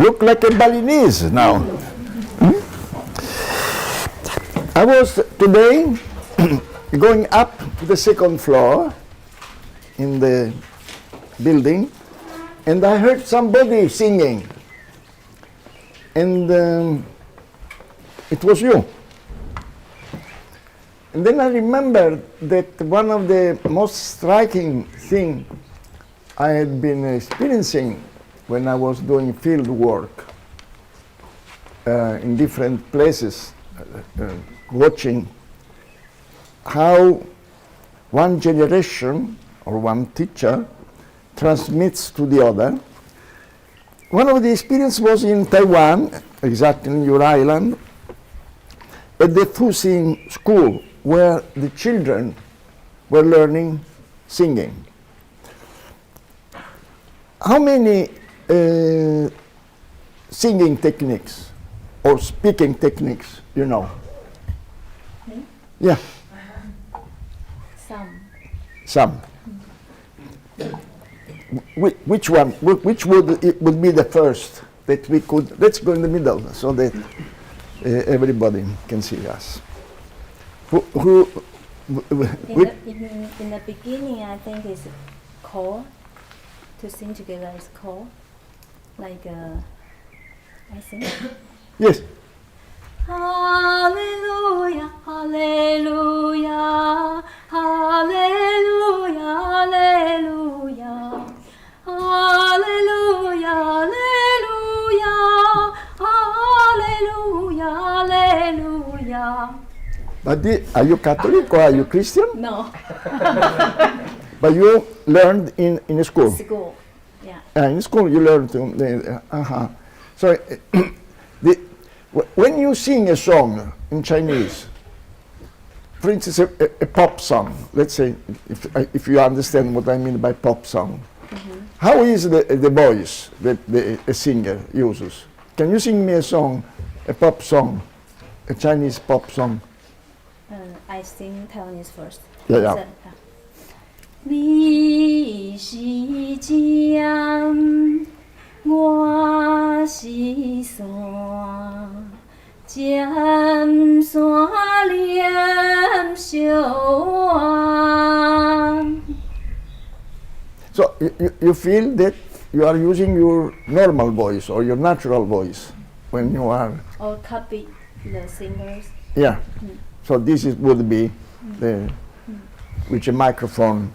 look like a Balinese now. I was today going up to the second floor in the building, and I heard somebody singing, and it was you. And then I remembered that one of the most striking things I had been experiencing when I was doing field work in different places, watching how one generation or one teacher transmits to the other. One of the experiences was in Taiwan, exactly in your island, at the Fuxing school, where the children were learning singing. How many singing techniques or speaking techniques you know? Me? Yeah. Some. Which one? Which would be the first that we could? Let's go in the middle so that everybody can see us. In the beginning, I think it's call. To sing together is call. Like I sing. Yes. Hallelujah, hallelujah, hallelujah, hallelujah, hallelujah, hallelujah, hallelujah. But are you Catholic or are you Christian? No. But you learned in school? School, yeah. In school you learned to, So when you sing a song in Chinese, for instance, a pop song, let's say, if you understand what I mean by pop song, how is the voice that a singer uses? Can you sing me a song, a pop song, a Chinese pop song? I sing Taiwanese first. Yeah. 你是江，我是山，尖山连小湾。 So you feel that you are using your normal voice or your natural voice when you are... Or copy the singers. Yeah. So this would be the with a microphone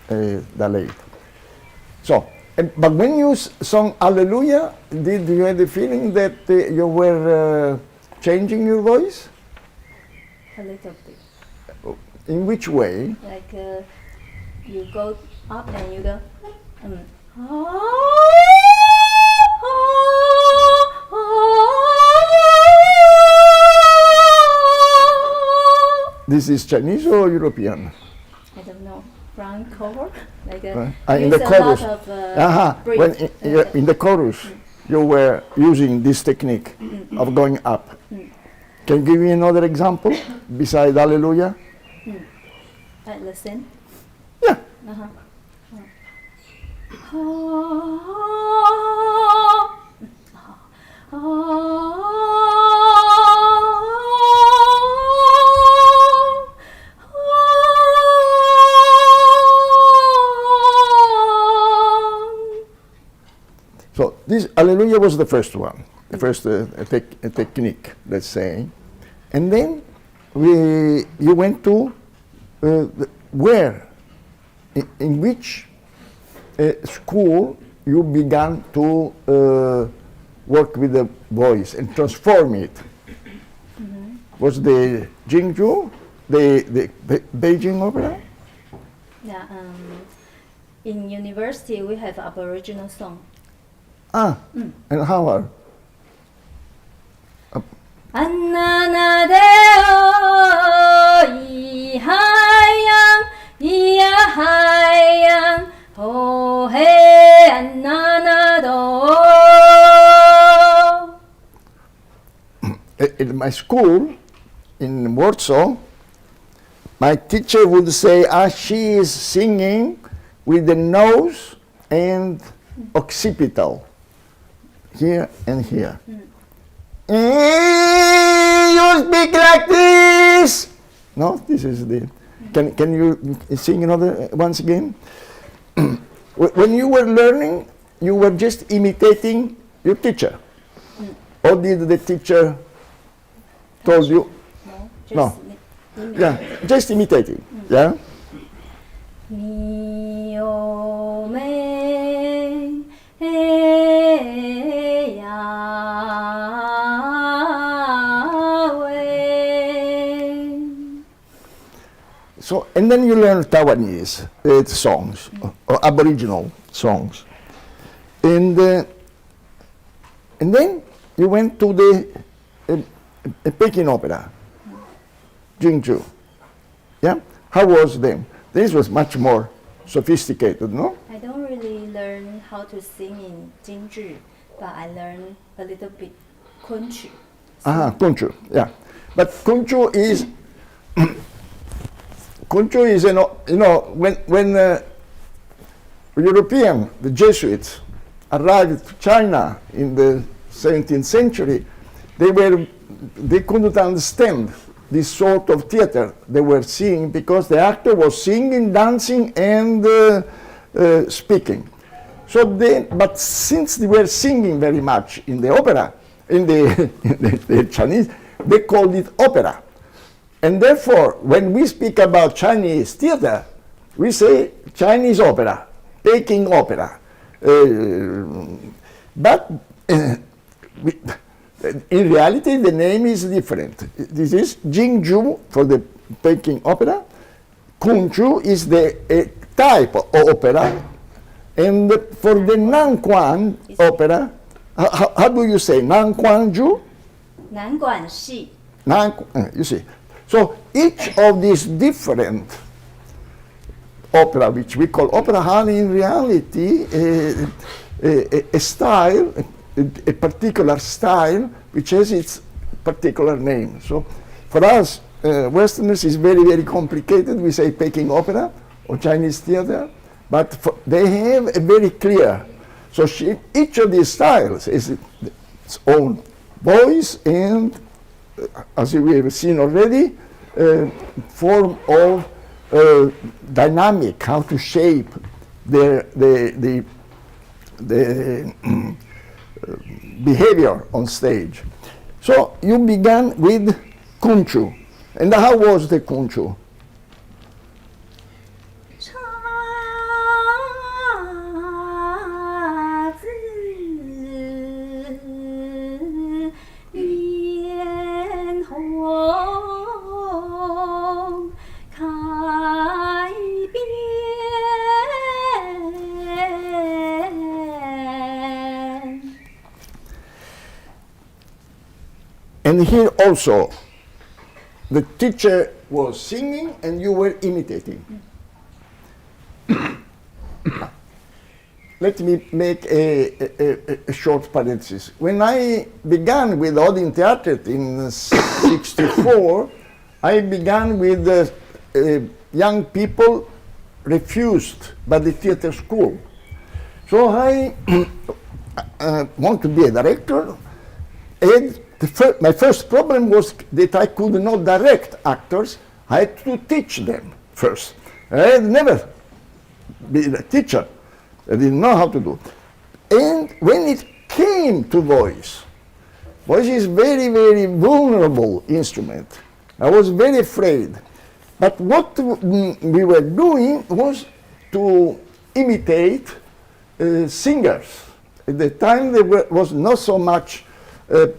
delayed. So, but when you sung Hallelujah, did you have the feeling that you were changing your voice? A little bit. In which way? Like you go up and you go. This is Chinese or European? I don't know. Brown color, like in the chorus. When in the chorus, you were using this technique of going up. Can you give me another example besides Hallelujah? Listen. Yeah. So this Hallelujah was the first one, the first technique, let's say, and then you went to where, in which school you began to work with the voice and transform it. Was the Jingju, the Beijing Opera? Yeah. In university, we have Aboriginal song. And how are? In my school in Warsaw, my teacher would say, she is singing with the nose and occipital. here, and here. You speak like this. No, this is the. Can you sing another once again? When you were learning, you were just imitating your teacher, or did the teacher told you? No, just Yeah, just imitating. Yeah. 你有美呀喂。 So, and then you learn Taiwanese songs, or Aboriginal songs, and then you went to the Peking Opera, Jingzhou. Yeah, how was them? This was much more sophisticated, no? I don't really learn how to sing in Jingzhi, but I learn a little bit Kunchu. Kunchu, yeah. But Kunchu is, Kunchu is, when European, the Jesuits, arrived to China in the 17th century, they couldn't understand this sort of theater they were seeing because the actor was singing, dancing, and speaking. So but since they were singing very much in the opera, in the Chinese, they called it opera. And therefore, when we speak about Chinese theater, we say Chinese opera, Peking opera. But in reality, the name is different. This is Jingzhou for the Peking opera. Kunchu is the type of opera. And for the Nanquan opera, how do you say? Nanquanju? 南管系 You see. So each of these different opera, which we call opera, have in reality a style, a particular style, which has its particular name. So for us, Westerners, it's very, very complicated. We say Peking opera or Chinese theater, but they have a very clear. So each of these styles has its own voice and, as we have seen already, form of dynamic, how to shape the behavior on stage. So you began with Kunchu. And how was the Kunchu? 姹紫嫣红开遍。 And here also, the teacher was singing and you were imitating. Let me make a short parenthesis. When I began with Odin Theater in '64, I began with young people refused by the theater school. So I want to be a director, and my first problem was that I could not direct actors. I had to teach them first. I had never been a teacher. I didn't know how to do. And when it came to voice is very, very vulnerable instrument. I was very afraid. But what we were doing was to imitate singers. At the time there was not so much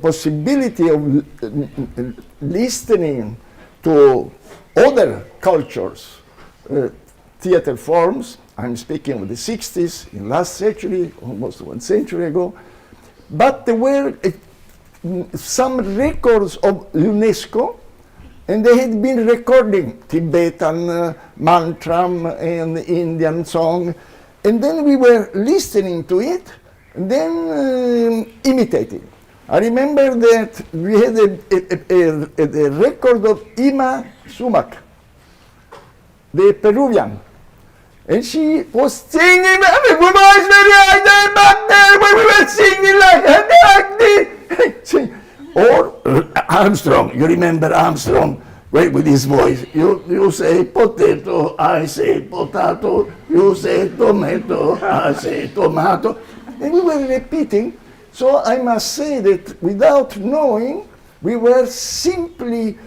possibility of listening to other cultures, theater forms. I'm speaking of the 60s, in last century, almost 1 century ago. But there were some records of UNESCO, and they had been recording Tibetan mantram and Indian song. And then we were listening to it, and then imitating. I remember that we had a record of Ima Sumac, the Peruvian. And she was singing, her voice very high there, back there, when we were singing like this. Or Armstrong, you remember Armstrong, with his voice. You say potato, I say potato, you say tomato, I say tomato. And we were repeating. So I must say that without knowing, we were simply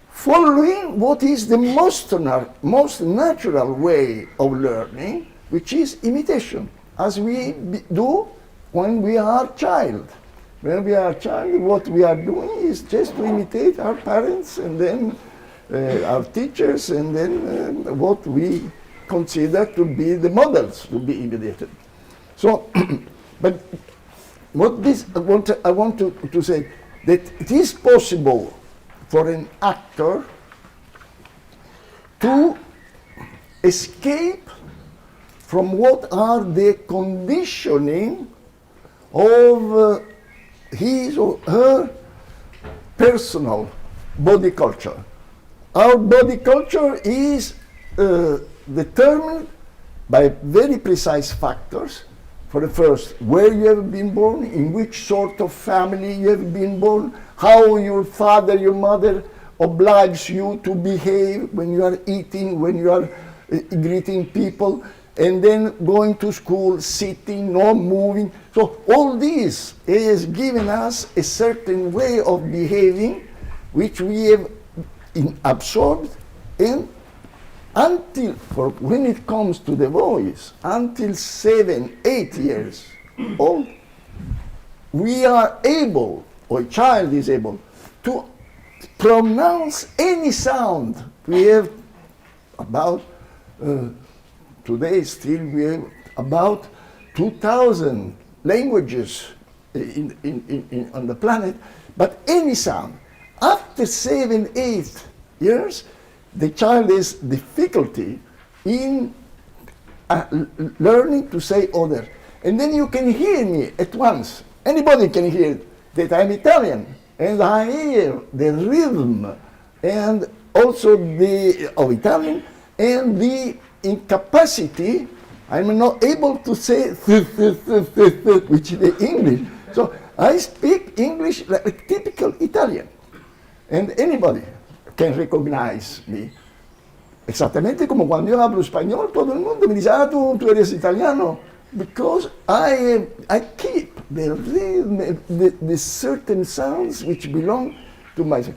following what is the most natural way of learning, which is imitation, as we do when we are child. When we are child, what we are doing is just to imitate our parents and then our teachers and then what we consider to be the models to be imitated. So, but what this I want to say that it is possible for an actor to escape from what are the conditioning of his or her personal body culture. Our body culture is determined by very precise factors. For the first, where you have been born, in which sort of family you have been born, how your father, your mother obliges you to behave when you are eating, when you are greeting people, and then going to school, sitting, not moving. So all this has given us a certain way of behaving, which we have absorbed, and until, for when it comes to the voice, until 7, 8 years old, we are able, or a child is able, to pronounce any sound. We have about, today still we have about 2,000 languages on the planet, but any sound. After 7, 8 years, the child has difficulty in learning to say other. And then you can hear me at once. Anybody can hear that I'm Italian. And I hear the rhythm and also of Italian and the incapacity. I'm not able to say which is the English. So I speak English like typical Italian. And anybody can recognize me. Exactamente como cuando yo hablo español, todo el mundo me dice, tú eres italiano. Because I keep the rhythm, the certain sounds which belong to myself.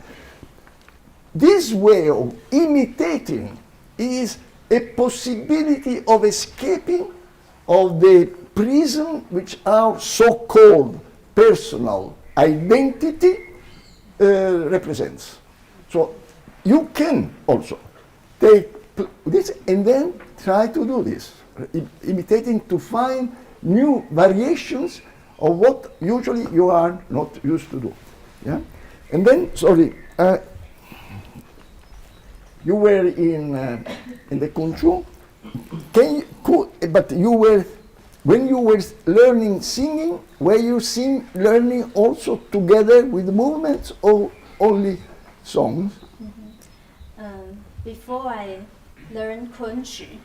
This way of imitating is a possibility of escaping of the prison which our so-called personal identity represents. So you can also take this and then try to do this, imitating to find new variations of what usually you are not used to do. Yeah? And then, sorry, you were in the Kunchu. But you were, when you were learning singing, were you learning also together with the movements or only songs? Before I learned Kunchu,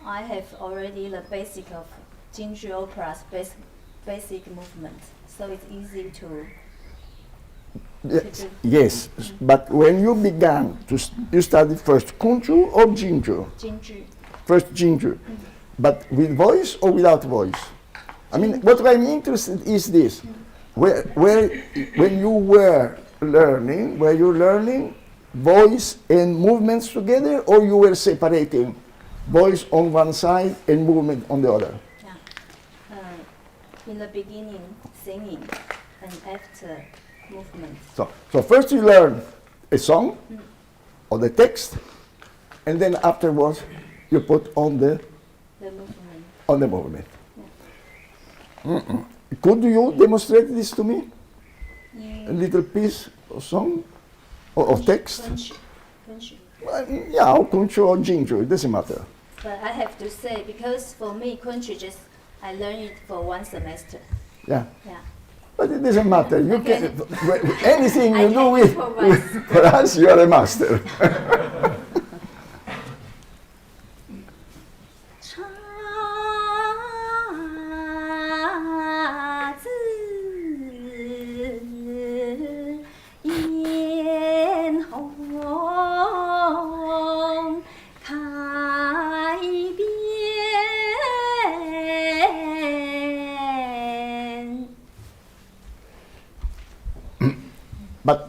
I have already the basic of Jingju opera's basic movement, so it's easy to Yes, but when you began you studied first Kunchu or Jingju? Jingju. First Jingju, but with voice or without voice? I mean, what I'm interested is this: where when you were learning, were you learning voice and movements together, or you were separating voice on one side and movement on the other? Yeah. In the beginning, singing, and after movement. So first you learn a song or the text, and then afterwards you put on the movement. On the movement. Yeah. Could you demonstrate this to me? A little piece of song or of text? Kunchu. Yeah, or Kunchu or Jingju, it doesn't matter. But I have to say, because for me, Kunchu I learned it for 1 semester. Yeah. Yeah. But it doesn't matter. You can anything you do with for us, you are a master.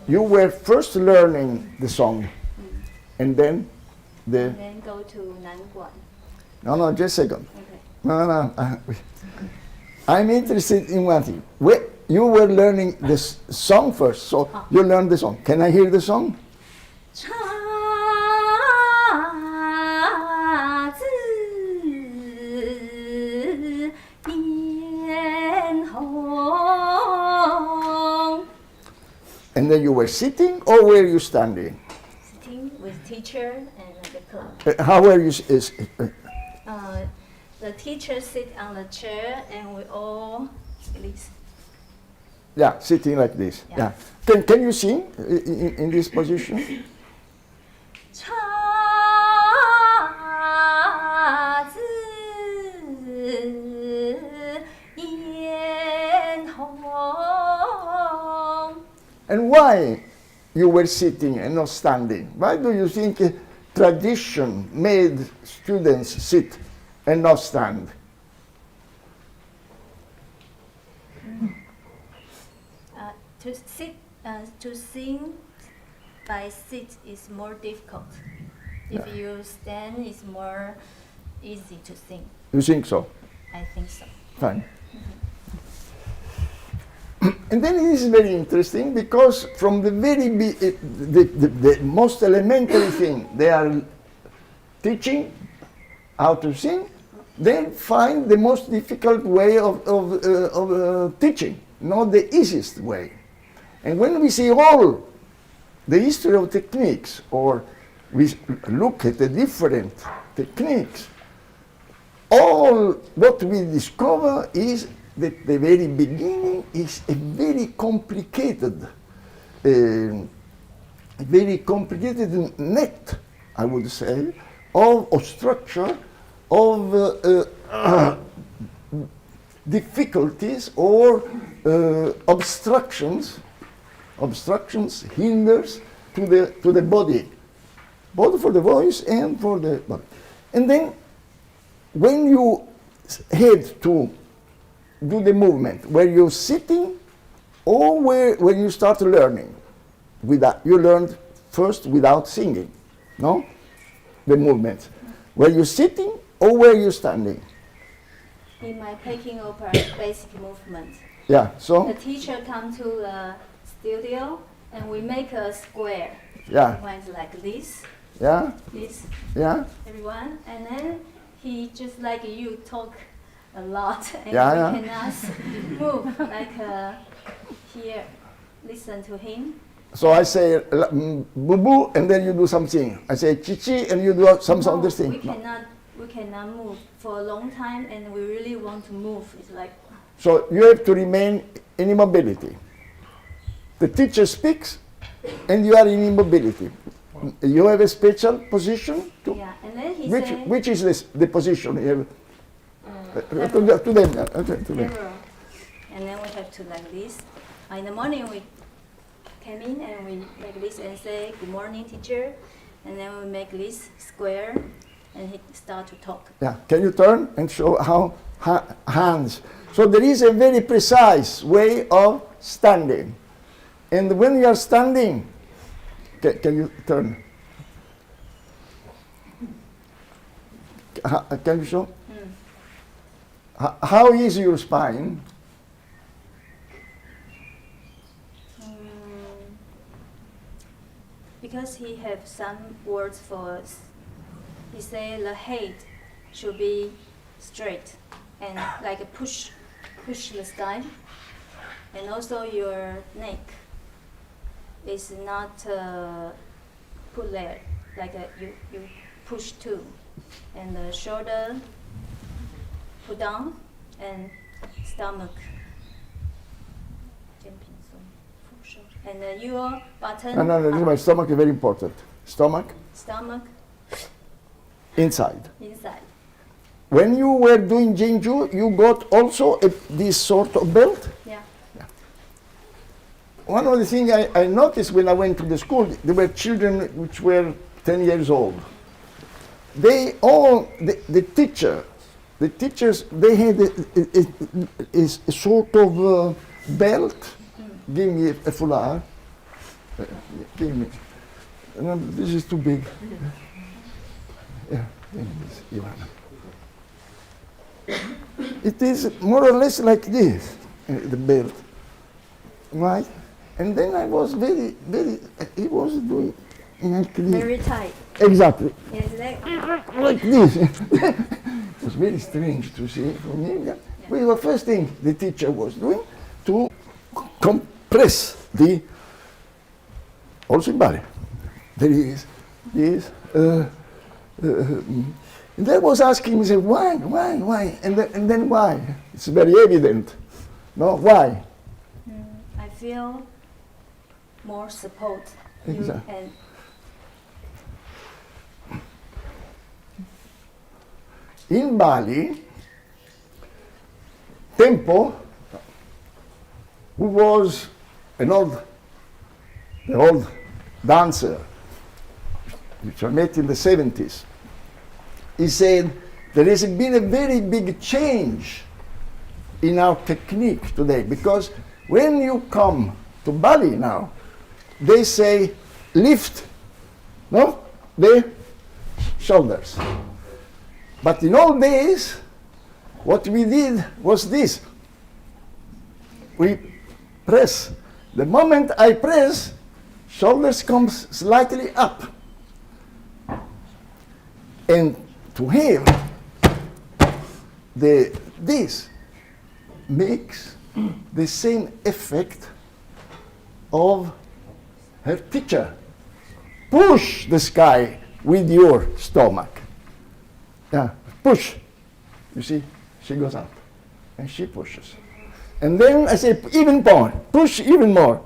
You were first learning the song, and then the. And then go to Nanguan. No, just a second. Okay. No. I'm interested in one thing. You were learning this song first, so you learned the song. Can I hear the song? 姹紫嫣红. And then you were sitting, or were you standing? Sitting with teacher and the club. How were you? The teacher sit on the chair and we all release. Yeah, sitting like this. Yeah. Can you sing in this position? 姹紫嫣红. And why you were sitting and not standing? Why do you think tradition made students sit and not stand? To sit, to sing by sit is more difficult. If you stand, it's more easy to sing. You think so? I think so. Fine. And then it is very interesting because from the the most elementary thing they are teaching how to sing, they find the most difficult way of teaching, not the easiest way. And when we see all the history of techniques, or we look at the different techniques, all what we discover is that the very beginning is a very complicated net, I would say, of structure, of difficulties or obstructions, hinders to the body, both for the voice and for the body. And then when you had to do the movement, were you sitting or when you start learning? You learned first without singing, no? The movements. Were you sitting or were you standing? In my Peking opera basic movement, Yeah, so? the teacher come to the studio and we make a square. Yeah, Everyone's like this, yeah, this, yeah, everyone, and then he just like you talk a lot and Yeah, we cannot move like here. Listen to him. So I say boo boo and then you do something. I say chi chi and you do some No, other thing. we cannot move for a long time, and we really want to move. It's like So you have to remain in immobility. The teacher speaks and you are in immobility. You have a special position to yeah, and then he which said which is the position you have to several. them. To them. Several. And then we have to like this. In the morning we came in and we make this and say good morning teacher, and then we make this square and he start to talk. Yeah. Can you turn and show how hands? So there is a very precise way of standing, and when you are standing, can you turn? Can you show? How is your spine? Because he have some words for us. He say the head should be straight and like a push the sky, and also your neck is not put there like you push too, and the shoulder put down and stomach. And your button. No, this is my stomach is very important. Stomach Stomach inside. inside. When you were doing Jinju, you got also this sort of belt. Yeah. One of the things I noticed when I went to the school, there were children which were 10 years old. They all, the teachers, they had a sort of belt, give me a foulard, Give me. No, this is too big. Yeah, give me this, Yalan. It is more or less like this, the belt, right? And then I was he was doing like this. Very tight. Exactly, Yes, like this. It was very strange to see for me. Yeah. Well, the first thing the teacher was doing to compress the, also in Bali, there is this, and I was asking me, why, and then why? It's very evident. No, why? I feel more support. You Exactly. and In Bali, Tempo, who was the old dancer, which I met in the 70s, he said there has been a very big change in our technique today, because when you come to Bali now, they say lift, no, the shoulders. But in old days, what we did was this. We press. The moment I press, shoulders comes slightly up. And to him, this makes the same effect of her teacher. Push the sky with your stomach. Yeah, push. You see, she goes up and she pushes. And then I say, even more, push even more,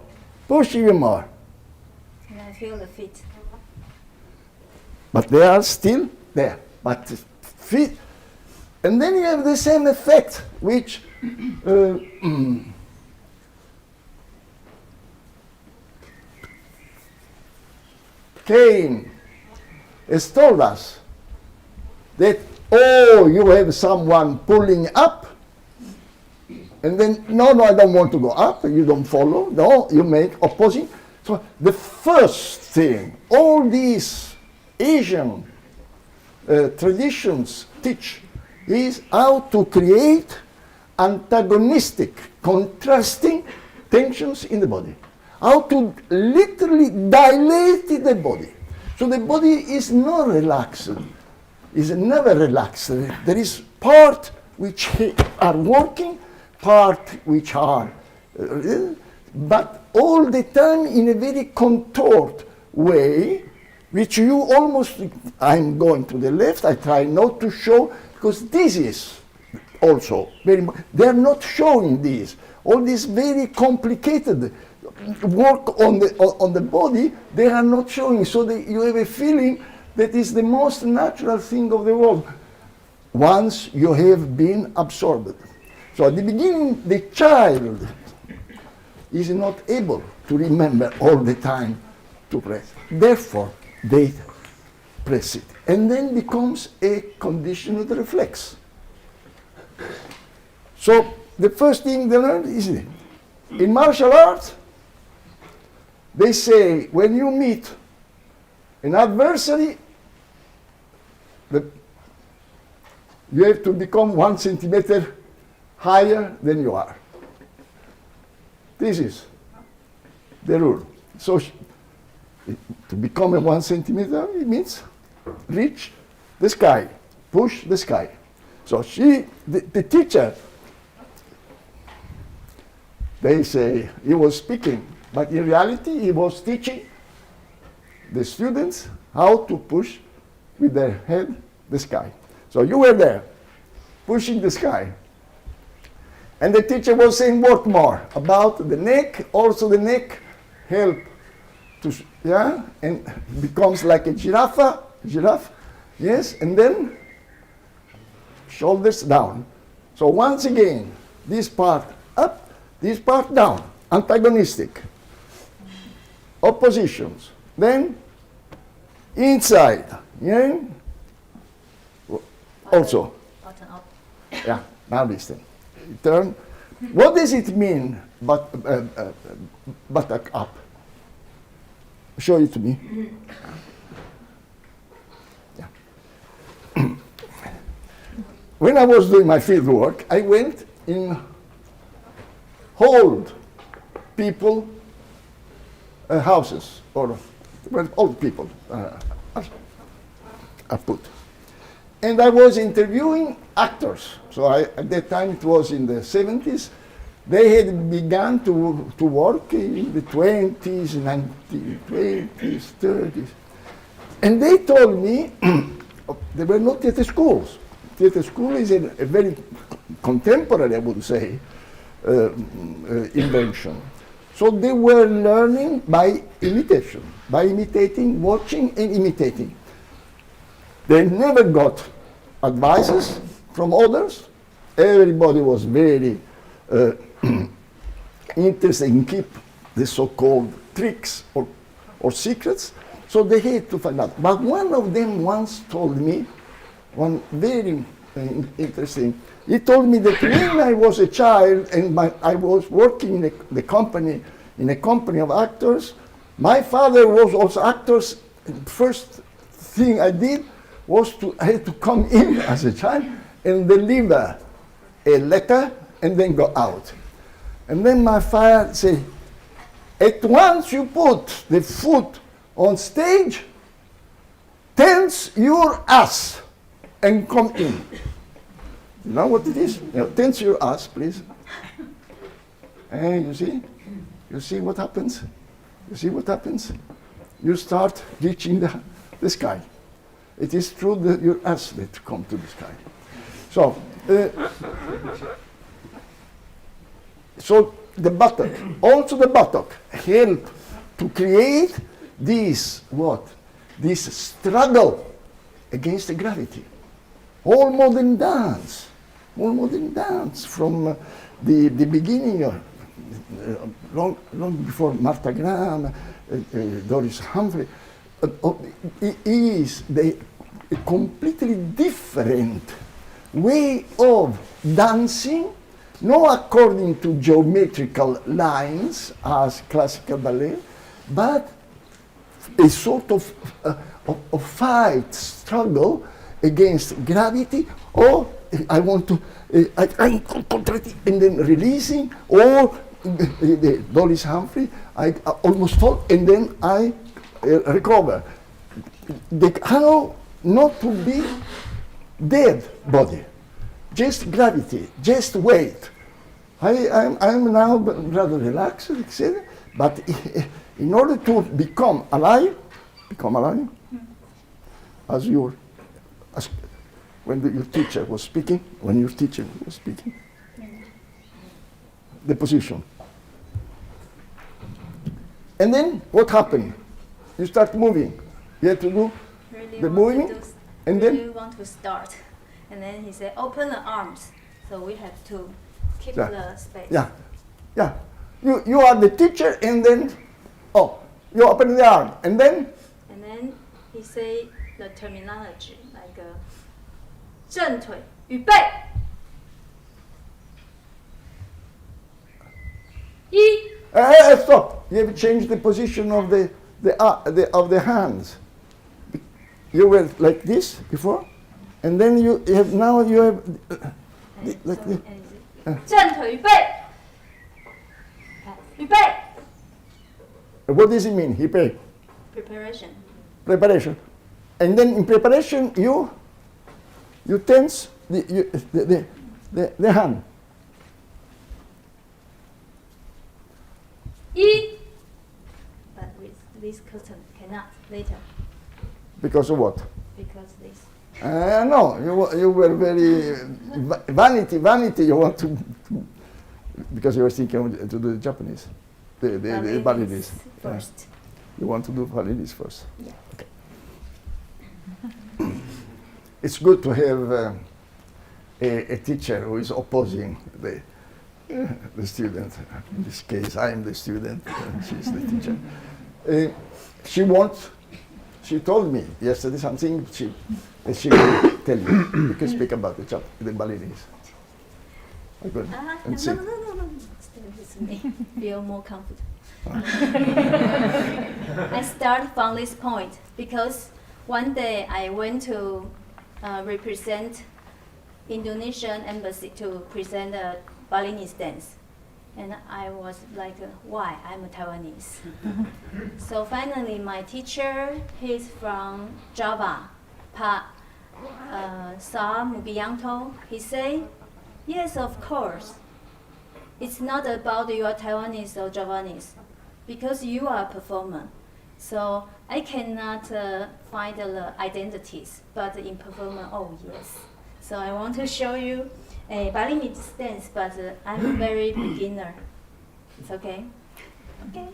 push even more. and I feel the feet. But they are still there. But feet, and then you have the same effect, which Cain has told us that, oh, you have someone pulling up, and then, no, I don't want to go up, you don't follow, no, you make opposing. So the first thing, all these Asian traditions teach is how to create antagonistic, contrasting tensions in the body. How to literally dilate the body. So the body is not relaxed, is never relaxed. There is part which are working, part which are, but all the time in a very contoured way, which you almost, I'm going to the left, I try not to show, because this is also very, they're not showing this. All this very complicated work on the body, they are not showing, so you have a feeling that is the most natural thing of the world once you have been absorbed. So at the beginning, the child is not able to remember all the time to press. Therefore, they press it. And then becomes a conditioned reflex. So the first thing they learn is this. In martial arts, they say when you meet an adversary, you have to become 1 centimeter higher than you are. This is the rule. So to become a 1 centimeter, it means reach the sky, push the sky. So the teacher, they say he was speaking, but in reality he was teaching the students how to push with their head the sky. So you were there, pushing the sky. And the teacher was saying what more? About the neck, also the neck help to, and becomes like a giraffe, yes, and then shoulders down. So once again, this part up, this part down, antagonistic. Oppositions. Then inside, also. Button up. Yeah, now listen. Turn. What does it mean, buttock up? Show it to me. Yeah. When I was doing my field work, I went in old people houses, or well, old people I put. And I was interviewing actors. So at that time, it was in the 70s. They had begun to work in the 20s, 1920s, 30s. And they told me there were no theater schools. Theater school is a very contemporary, I would say, invention. So they were learning by imitation, by imitating, watching and imitating. They never got advices from others. Everybody was very interested in keep the so-called tricks or secrets, so they had to find out. But one of them once told me, one very interesting, he told me that when I was a child and I was working in a company of actors, my father was also actors. First thing I did was I had to come in as a child and deliver a letter and then go out. And then my father said, at once you put the foot on stage, tense your ass and come in. You know what it is? You know, tense your ass, please. And you see what happens? You see what happens? You start reaching the sky. It is through your ass that come to the sky. So the buttock, also the buttock, help to create this struggle against the gravity. All modern dance from the beginning, long before Martha Graham, Doris Humphrey, is a completely different way of dancing, not according to geometrical lines as classical ballet, but a sort of fight, struggle against gravity, or I want to, I'm contracting and then releasing, or Doris Humphrey, I almost fall and then I recover. How not to be dead body, just gravity, just weight. I'm now rather relaxed, etc. But in order to become alive, as when your teacher was speaking, the position. And then what happened? You start moving. You have to do Really the want to moving, do and really then want to start. And then he said, open the arms. So we have to keep Yeah. the space. yeah. You are the teacher, and then you open the arm, and then And then he say the terminology, like 正腿预备stop. You have changed the position of the hands. You were like this before, and then you have like this. 正腿预备预备 What does it mean? Preparation. And then in preparation, you tense the hand. But with this curtain cannot later Because of what? because this. No, you were very vanity. You want to because you were thinking to do the Japanese, the balinese First. You want to do balinese first. Yeah. Okay. It's good to have a teacher who is opposing the student. In this case, I am the student and she's the teacher. She told me yesterday something that she will tell you. You can speak about the Balinese. I could and see. No. Stay with me. Feel more comfortable. I start from this point because one day I went to represent Indonesian embassy to present a Balinese dance. And I was like, why? I'm a Taiwanese. So finally, my teacher, he's from Java, Sa Mugianto. He say, yes, of course. It's not about you are Taiwanese or Javanese, because you are a performer. So I cannot find the identities, but in performer, oh yes. So I want to show you a Balinese dance, but I'm very beginner. It's okay? Okay.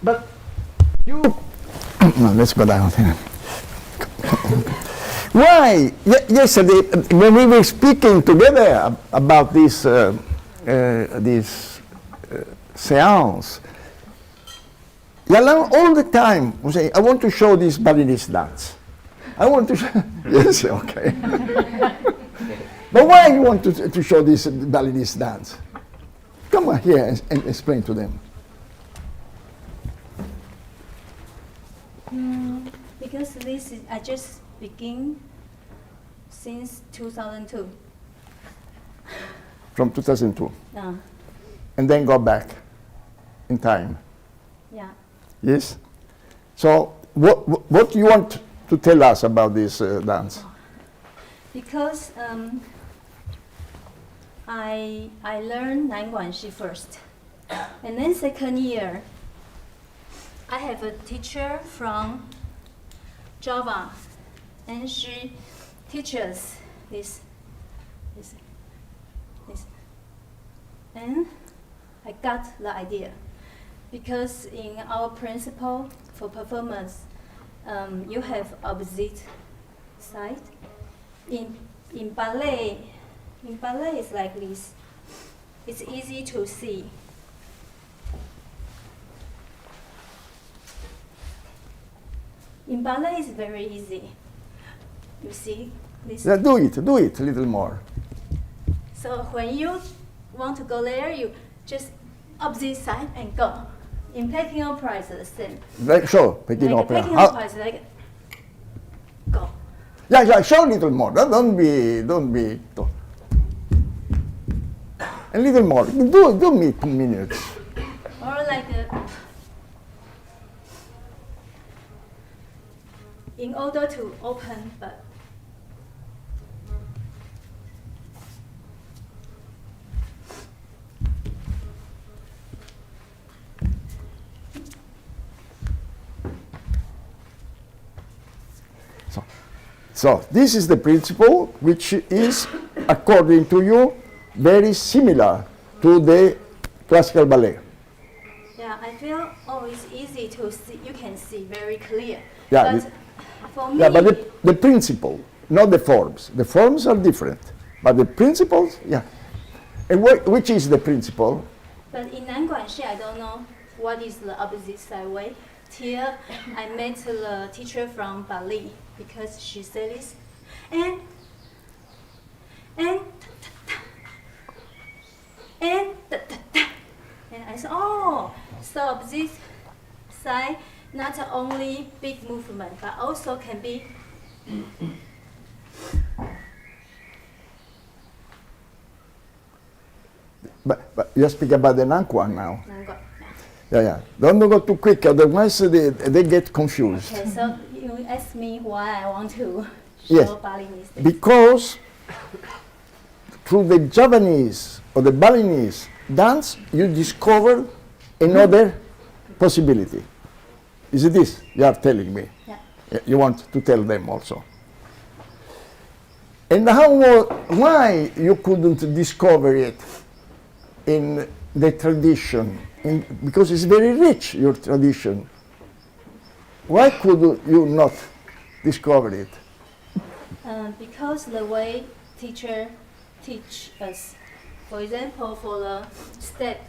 But you, no, let's go down here. Why? Yesterday, when we were speaking together about this seance, Yalan all the time was saying, I want to show this Balinese dance. I want to show, yes, okay. But why you want to show this Balinese dance? Come on here and explain to them. Because this is, I just begin since 2002. From 2002? And then go back in time? Yeah. Yes? So what do you want to tell us about this dance? Because I learned Nanguanshi first. And then second year, I have a teacher from Java, and she teaches this. And I got the idea. Because in our principle for performance, you have opposite side. In ballet it's like this. It's easy to see. In ballet it's very easy. You see this? Yeah, do it a little more. So when you want to go there, you just opposite side and go. In Peking opera it's the same. Like show, Peking opera. Peking opera is like go. Yeah, show a little more. Don't be. A little more. Do me 2 minutes. Or like in order to open, but So this is the principle which is, according to you, very similar to the classical ballet. yeah, I feel it's easy to see. You can see very clear. Yeah, but for me, Yeah, but the principle, not the forms. The forms are different, but the principles, yeah. And which is the principle? but in Nanguanshi, I don't know what is the opposite side way. Here, I met the teacher from Bali because she said this, and I said, oh, so opposite side not only big movement, but also can be. But you speak about the Nanquan now. Nanguan. Yeah. Don't go too quick, otherwise they get confused. Okay, so you ask me why I want to show Yes. Balinese. Because through the Javanese or the Balinese dance, you discover another possibility. Is it this you are telling me? Yeah. You want to tell them also. And why you couldn't discover it in the tradition? Because it's very rich, your tradition. Why could you not discover it? Because the way teacher teach us, for example, for the step,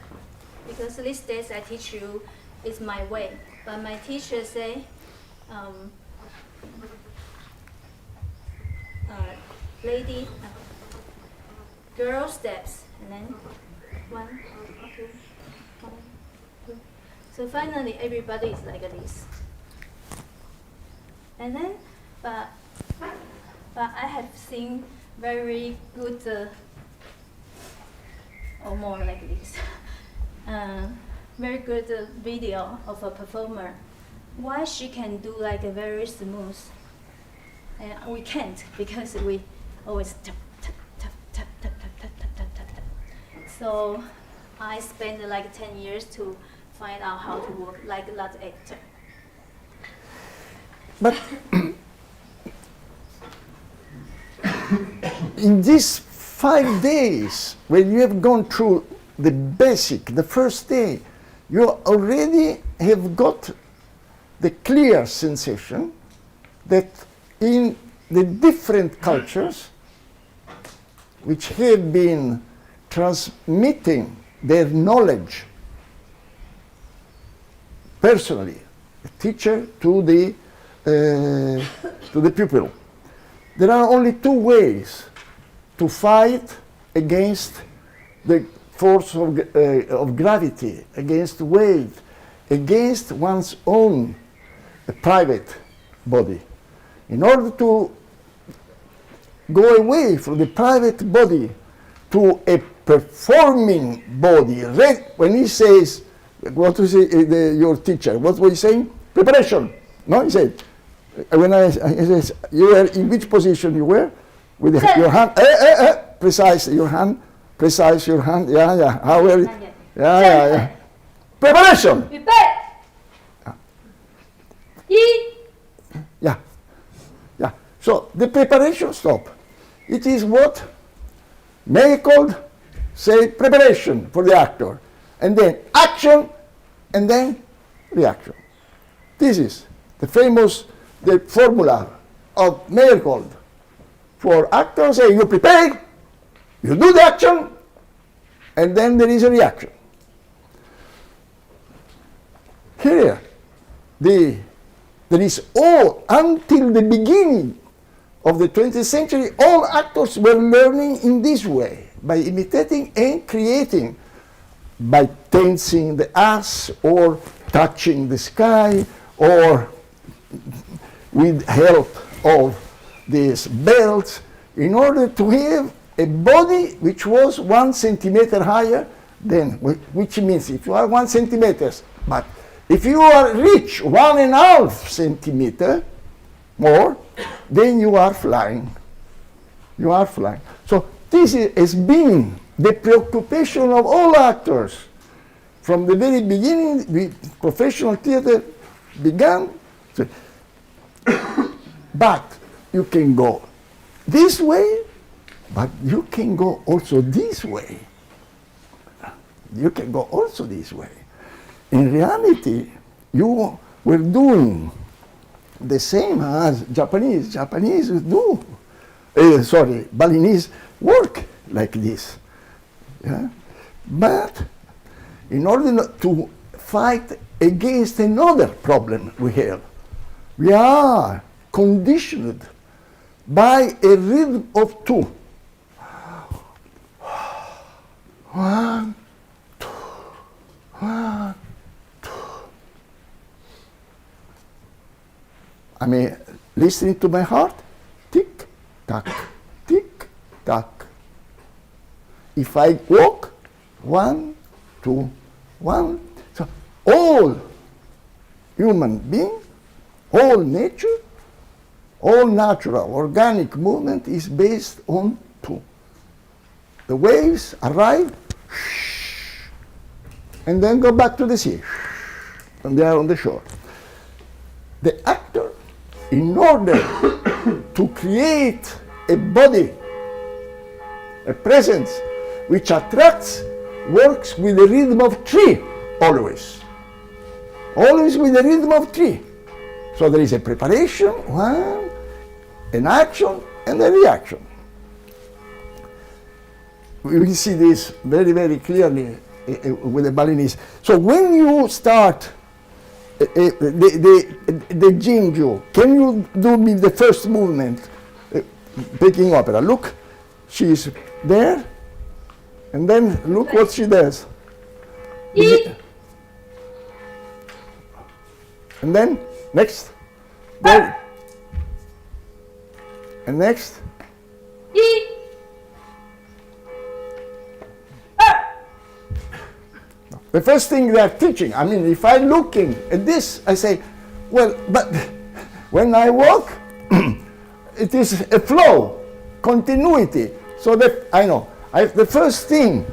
because these days I teach you is my way, but my teacher say, lady, girl steps, and then 1, 2, 1, 2. So finally, everybody is like this. And then, but I have seen very good, or more like this, very good video of a performer. Why she can do like a very smooth, and we can't because we always tap tap tap tap tap tap tap tap tap tap tap. So I spent like 10 years to find out how to work like that actor. But in these 5 days, when you have gone through the basic, the first day, you already have got the clear sensation that in the different cultures which have been transmitting their knowledge personally, the teacher to the pupil. There are only 2 ways to fight against the force of gravity, against weight, against one's own private body. In order to go away from the private body to a performing body, when he says, what was your teacher, what was he saying? Preparation. No, he said, when he says, you were in which position you were? With your hand, precise your hand, yeah, how were it? Yeah. Preparation! 预备，一， Yeah. So the preparation stop. It is what Marigold say preparation for the actor, and then action, and then reaction. This is the formula of Marigold for actors. Say you prepare, you do the action, and then there is a reaction. Here, there is all, until the beginning of the 20th century, all actors were learning in this way, by imitating and creating, by tensing the ass, or touching the sky, or with help of these belts, in order to have a body which was 1 centimeter higher than, which means if you are 1 centimeter, but if you are reach 1.5 centimeter more, then you are flying. You are flying. So this has been the preoccupation of all actors. From the very beginning, professional theater began. But you can go this way, but you can go also this way. You can go also this way. In reality, you were doing the same as Japanese. Japanese do, Balinese work like this. Yeah? But in order not to fight against another problem we are conditioned by a rhythm of 2. 1, 2, 1, 2. I mean, listening to my heart, tick, tack, tick, tack. If I walk, 1, 2, 1. So all human being, all nature, all natural organic movement is based on 2. The waves arrive, and then go back to the sea, and they are on the shore. The actor, in order to create a body, a presence which attracts, works with the rhythm of 3 always. Always with the rhythm of 3. So there is a preparation, 1, an action, and a reaction. We will see this very, very clearly with the Balinese. So when you start the Jinju, can you do me the first movement, picking opera? Look, she's there, and then look what she does. And then, next. There. And next. The first thing they are teaching, I mean, if I'm looking at this, I say, well, but when I walk, it is a flow, continuity. So that I know. The first thing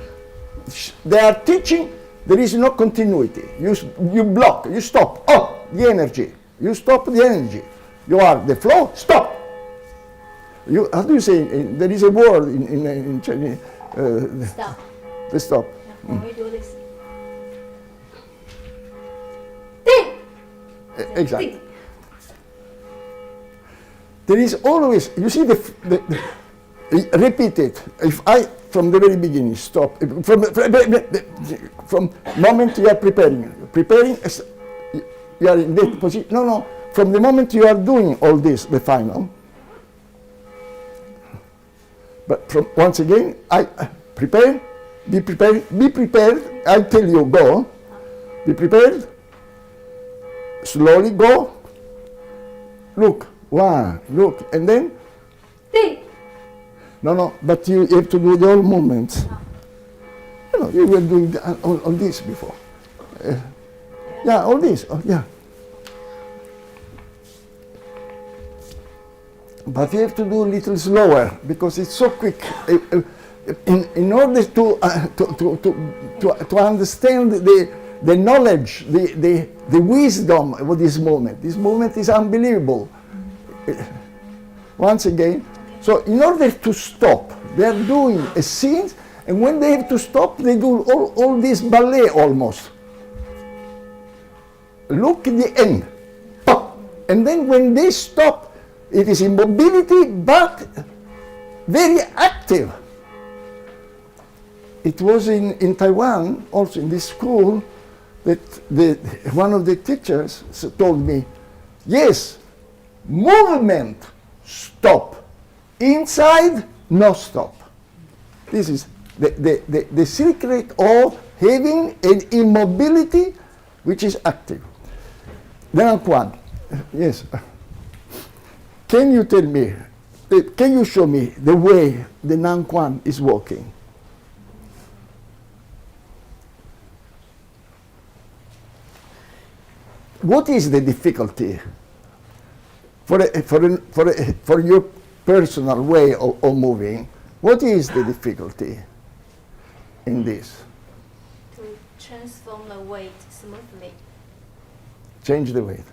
they are teaching, there is no continuity. You block, you stop. Oh, the energy. You stop the energy. You are the flow, stop. How do you say, there is a word in Chinese. Stop. The stop. Yeah, when we do this. Exactly. There is always, you see, repeat it. If I, from the very beginning, stop, from moment you are preparing, you are in that position. No, from the moment you are doing all this, the final. But once again, I prepare, be prepared, I tell you, go, be prepared, slowly go, look, 1, look, and then, no, but you have to do the whole movements. You were doing all this before. Yeah, all this, yeah. But you have to do a little slower because it's so quick. In order to understand the knowledge, the wisdom of this moment is unbelievable. Once again, so in order to stop, they are doing a scene, and when they have to stop, they do all this ballet almost. Look at the end, pop, and then when they stop, it is immobility, but very active. It was in Taiwan, also in this school, that one of the teachers told me, yes, movement, stop. Inside, no stop. This is the secret of having an immobility which is active. Then Antoine, yes. Can you tell me, can you show me the way the Nan-Quan is walking? What is the difficulty for your personal way of moving? What is the difficulty in this? To transform the weight smoothly. Change the weight.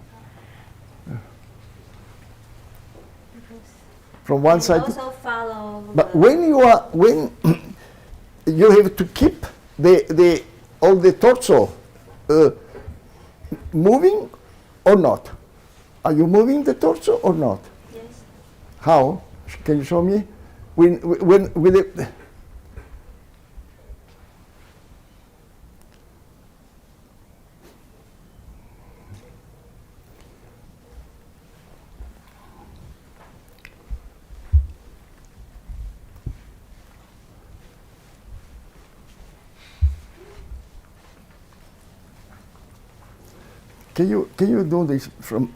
From one And side also follow. but when you have to keep all the torso moving or not? Are you moving the torso or not? Yes. How? Can you show me? When with the Can you do this from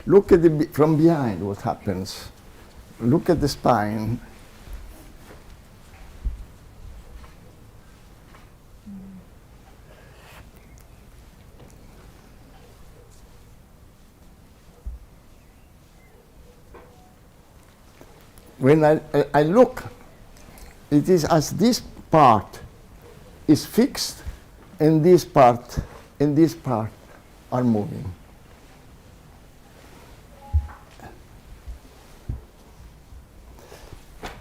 look at from behind what happens? Look at the spine. When I look, it is as this part is fixed and this part are moving.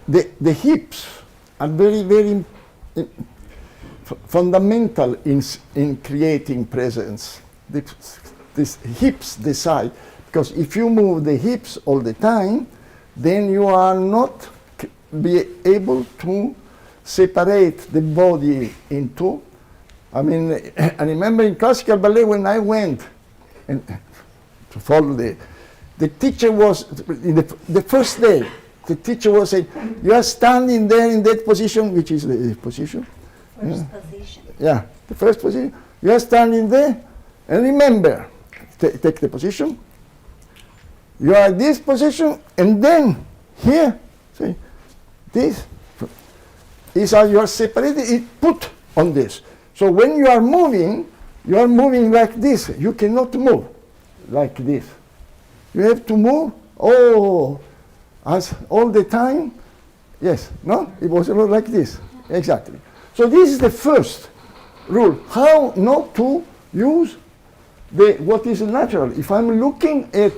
The hips are very fundamental in creating presence. These hips decide, because if you move the hips all the time, then you are not be able to separate the body into. I mean, I remember in classical ballet when I went and to follow the teacher was, in the first day, the teacher was saying, you are standing there in that position, which is the position? First position. Yeah, the first position. You are standing there, and remember, take the position. You are in this position, and then here, see, this is how you are separated, it put on this. So when you are moving like this. You cannot move like this. You have to move, as all the time. Yes, no? It was not like this. Exactly. So this is the first rule. How not to use what is natural. If I'm looking at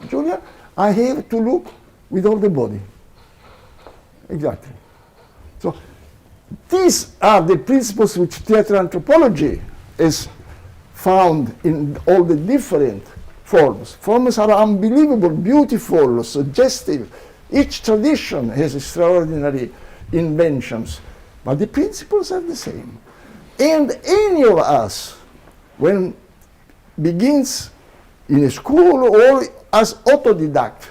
Julia, I have to look with all the body. Exactly. So these are the principles which theater anthropology is found in all the different forms. Forms are unbelievable, beautiful, suggestive. Each tradition has extraordinary inventions, but the principles are the same. And any of us, when begins in a school or as autodidact,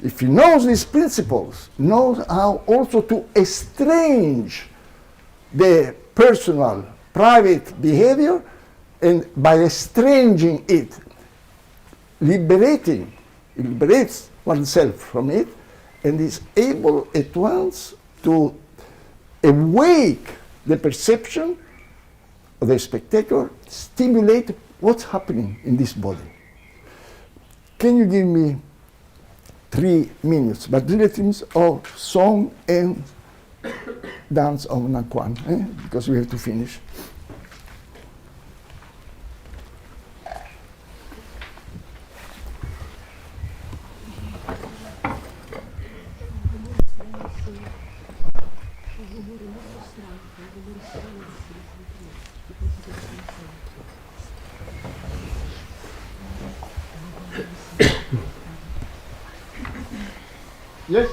if he knows these principles, knows how also to estrange the personal, private behavior, and by estranging it, liberates oneself from it, and is able at once to awake the perception of the spectator, stimulate what's happening in this body. Can you give me 3 minutes, but rhythms of song and dance of Nan-Quan, because we have to finish. Yes?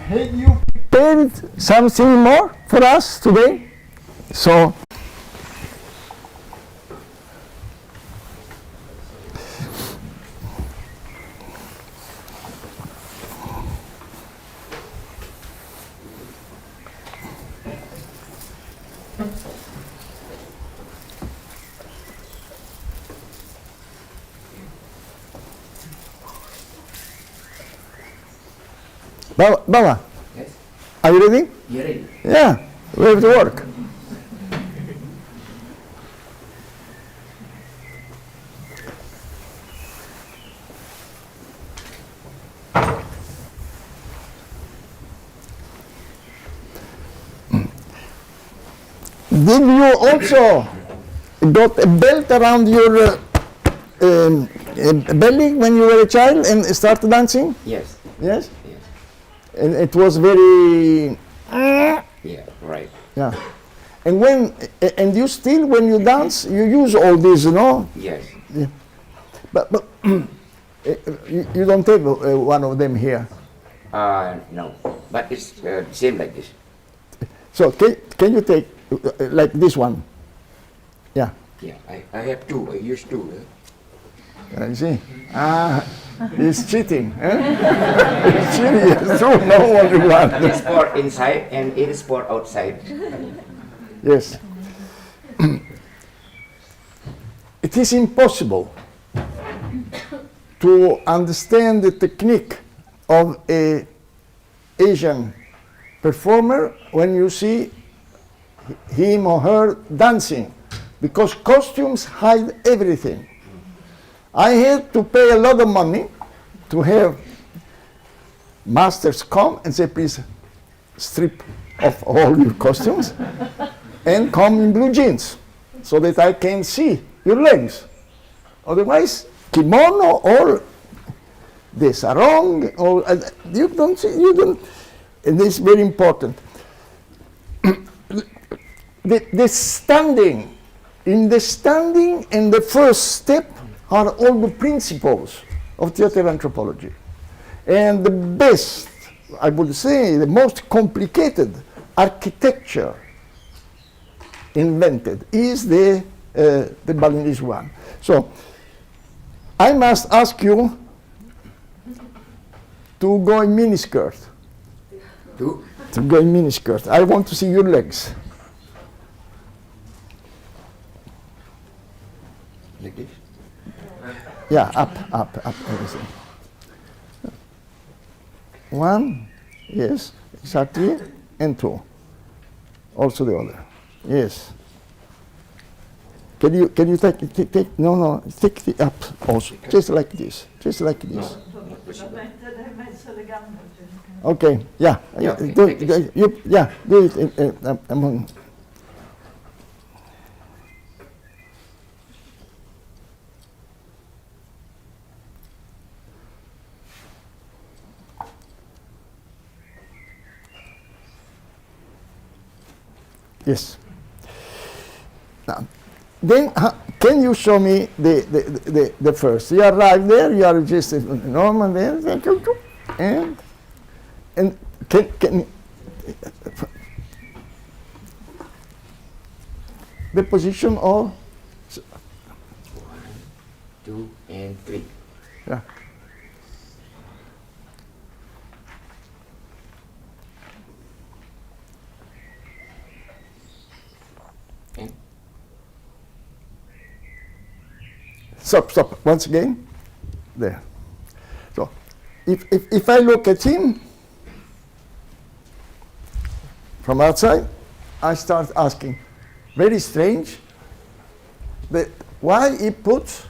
Have you prepared something more for us today? So, Bawa, Yes, are you ready? you're ready. Yeah, we have to work. Did you also got a belt around your belly when you were a child and started dancing? Yes, Yes? yes, And it was very, yeah, right. yeah. And and you still, when you dance, you use all these, you know? Yes, But you don't have one of them here. no, but it's same like this. So can you take like this one? Yeah. Yeah, I have two. I use two. You see? He's cheating. Eh? He's cheating. It's true. No only one. It's for inside and it is for outside. Yes. It is impossible to understand the technique of a Asian performer when you see him or her dancing, because costumes hide everything. I had to pay a lot of money to have masters come and say, please strip off all your costumes and come in blue jeans so that I can see your legs. Otherwise, kimono or the sarong, or you don't see, you don't, and this is very important. The standing, in the standing and the first step are all the principles of theater anthropology. And the best, I would say, the most complicated architecture invented is the Balinese one. So I must ask you to go in miniskirt. Two. To go in miniskirt. I want to see your legs. Like this. Yeah, up, everything. One, yes, exactly, and two. Also the other, yes. Can you take, no, take the up also, just like this, Okay, yeah, Yeah, do, take this. do it among. Yes. Now, then can you show me the first? You arrive there, you are just normal there, and can the position of 2 and 3. yeah. And Stop. Once again. There. So, if I look at him from outside, I start asking, very strange, that why he puts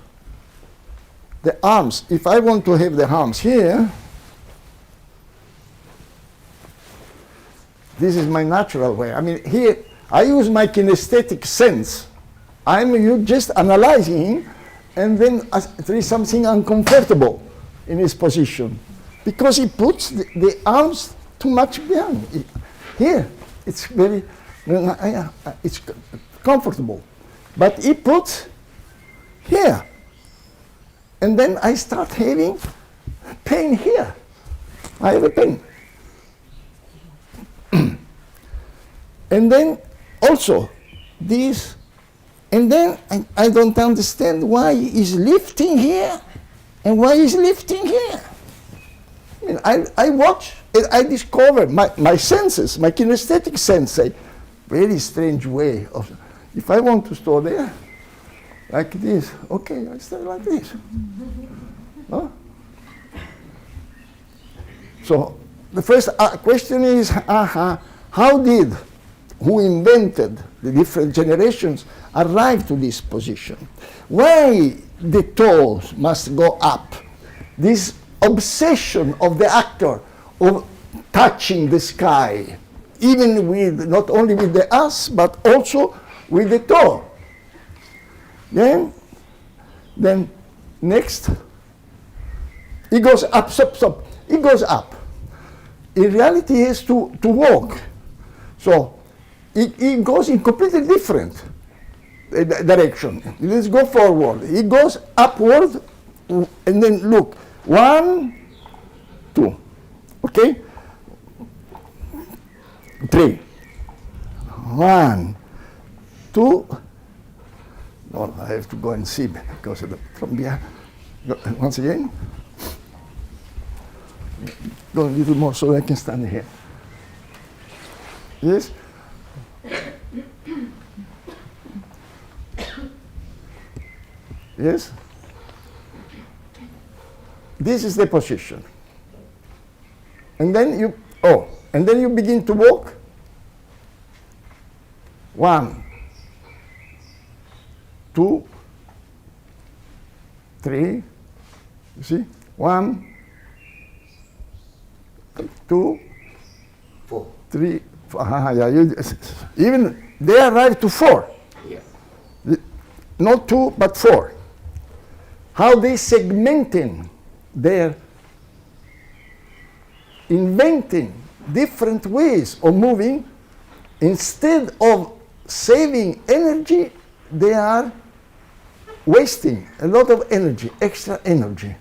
the arms. If I want to have the arms here, this is my natural way. I mean, here, I use my kinesthetic sense. I'm just analyzing, and then there is something uncomfortable in his position, because he puts the arms too much behind. Here, it's very, it's comfortable. But he puts here. And then I start having pain here. I have a pain. And then also this, and then I don't understand why he's lifting here and why he's lifting here. I mean, I watch, and I discover my senses, my kinesthetic sense say, very strange way of, if I want to store there, like this, okay, I stay like this. No? So the first question is, how did who invented the different generations arrive to this position? Why the toes must go up? This obsession of the actor of touching the sky, even with, not only with the ass, but also with the toe. Then next, he goes up, stop. He goes up. In reality, he has to walk. So he goes in completely different direction. Let's go forward. He goes upward, and then look. 1, 2. Okay? 3. 1, 2. No, I have to go and see because from behind. Once again. Go a little more so I can stand here. Yes? Yes? This is the position. And then you begin to walk. 1, 2, 3. You see? 1, 2, 4. 3. Even they arrive to 4. Yeah. Not 2, but 4. How they segmenting, they're inventing different ways of moving. Instead of saving energy, they are wasting a lot of energy, extra energy,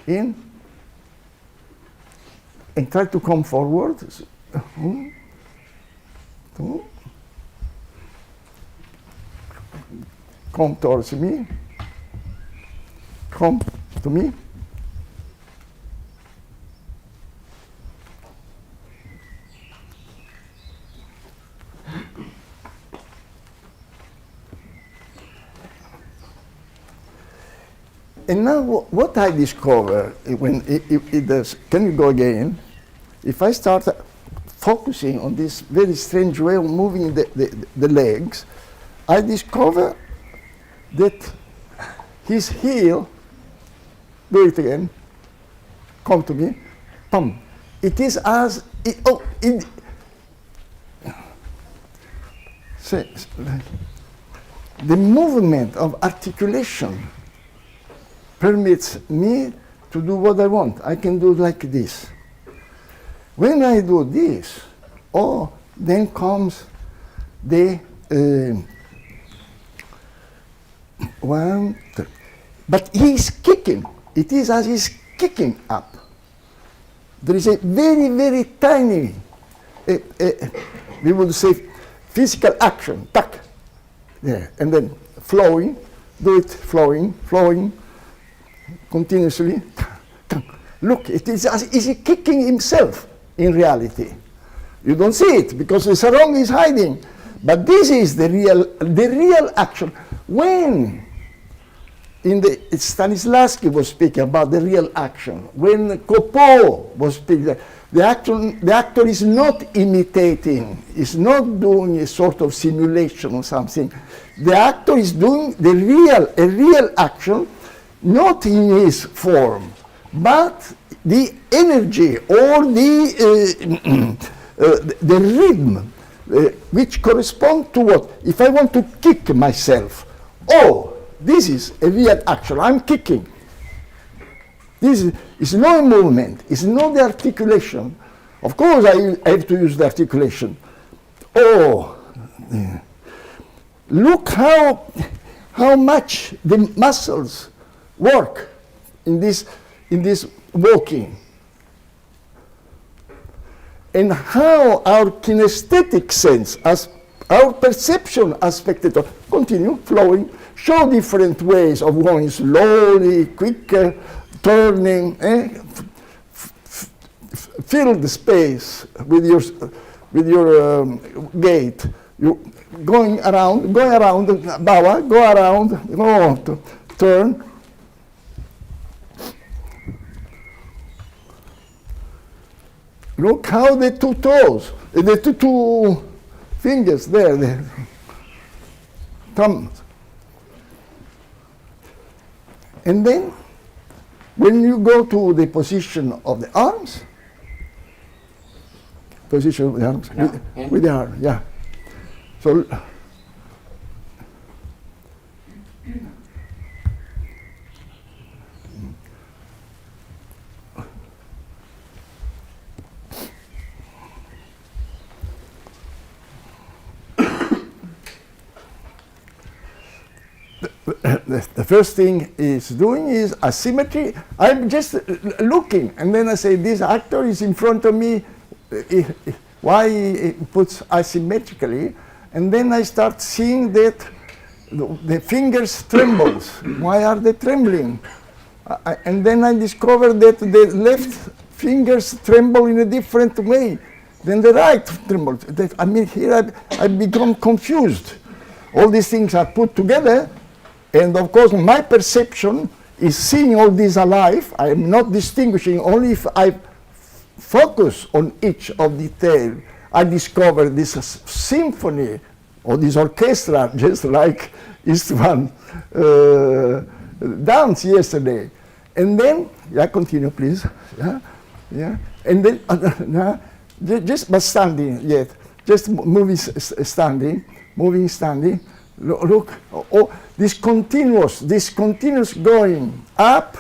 and try to come forward. Come towards me. Come to me. And now what I discover when it does, can you go again? If I start focusing on this very strange way of moving the legs, I discover that his heel, do it again, come to me, pum. It is as, the movement of articulation permits me to do what I want. I can do like this. When I do this, then comes the 1, 2. But he's kicking. It is as he's kicking up. There is a very, very tiny, we would say, physical action, tuck, there, and then flowing, do it, flowing, continuously. Look, it is as is he kicking himself in reality. You don't see it because the sarong is hiding, but this is the real action. When Stanislavski was speaking about the real action. When Copo was speaking, the actor is not imitating, is not doing a sort of simulation or something. The actor is doing a real action, not in his form, but the energy or the rhythm which correspond to what? If I want to kick myself, this is a real action, I'm kicking. This is no movement, it's not the articulation. Of course I have to use the articulation. Look how much the muscles work in this walking. And how our kinesthetic sense, as our perception as spectator, continue flowing, show different ways of going slowly, quicker, turning, fill the space with your gait. You going around, Bawa, go around, turn. Look how the two toes, the two fingers there, the thumbs. And then, when you go to the position of the arms, with the arm, yeah. So, the first thing is doing is asymmetry. I'm just looking, and then I say, this actor is in front of me. Why he puts asymmetrically? And then I start seeing that the fingers trembles. Why are they trembling? And then I discover that the left fingers tremble in a different way than the right trembles. Here I become confused. All these things are put together. And of course, my perception is seeing all this alive. I am not distinguishing. Only if I focus on each of detail, I discover this symphony or this orchestra, just like Istvan danced yesterday. And then, continue, please. And then, just by standing yet, just moving, standing. Look, this continuous going up,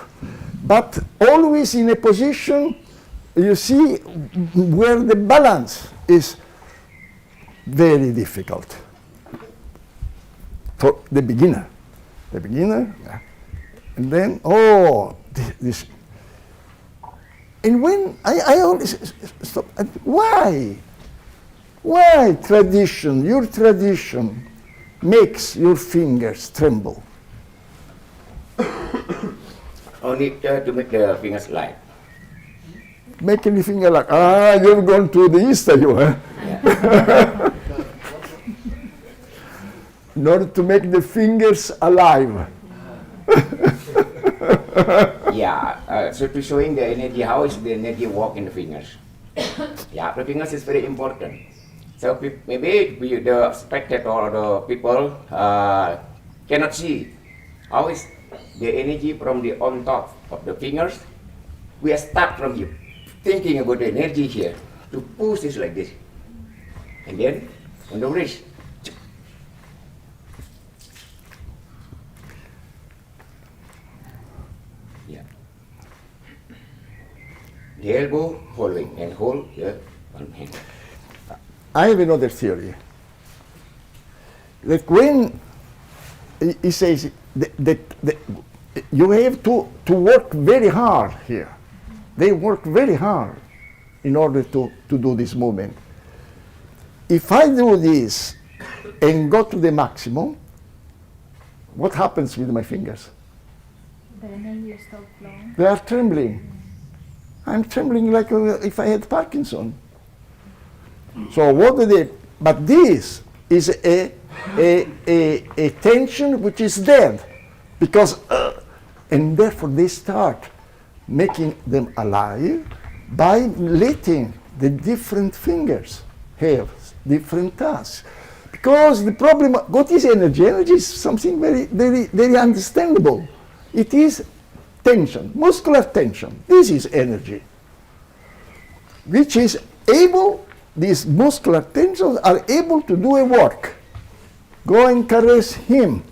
but always in a position, you see, where the balance is very difficult for the beginner. And then, this. And when I always stop, why tradition, your tradition, makes your fingers tremble? Only to make the fingers light. Making the finger like, you've gone to the East, you, huh? Yeah. In order to make the fingers alive. So to showing the energy, how is the energy walk in the fingers? The fingers is very important. So maybe the spectator or the people cannot see how is the energy from the on top of the fingers. We are start from you thinking about the energy here to push this like this, and then on the wrist. The elbow following and hold the one hand. I have another theory. That when he says that you have to work very hard here. They work very hard in order to do this movement. If I do this and go to the maximum, what happens with my fingers? Then you stop flowing. They are trembling. I'm trembling like if I had Parkinson. So what do they? But this is a tension which is dead, because And therefore they start making them alive by letting the different fingers have different tasks. Because the problem, what is energy? Energy is something very, very, very understandable. It is tension, muscular tension. This is energy, which is able, these muscular tensions are able to do a work. Go and caress him.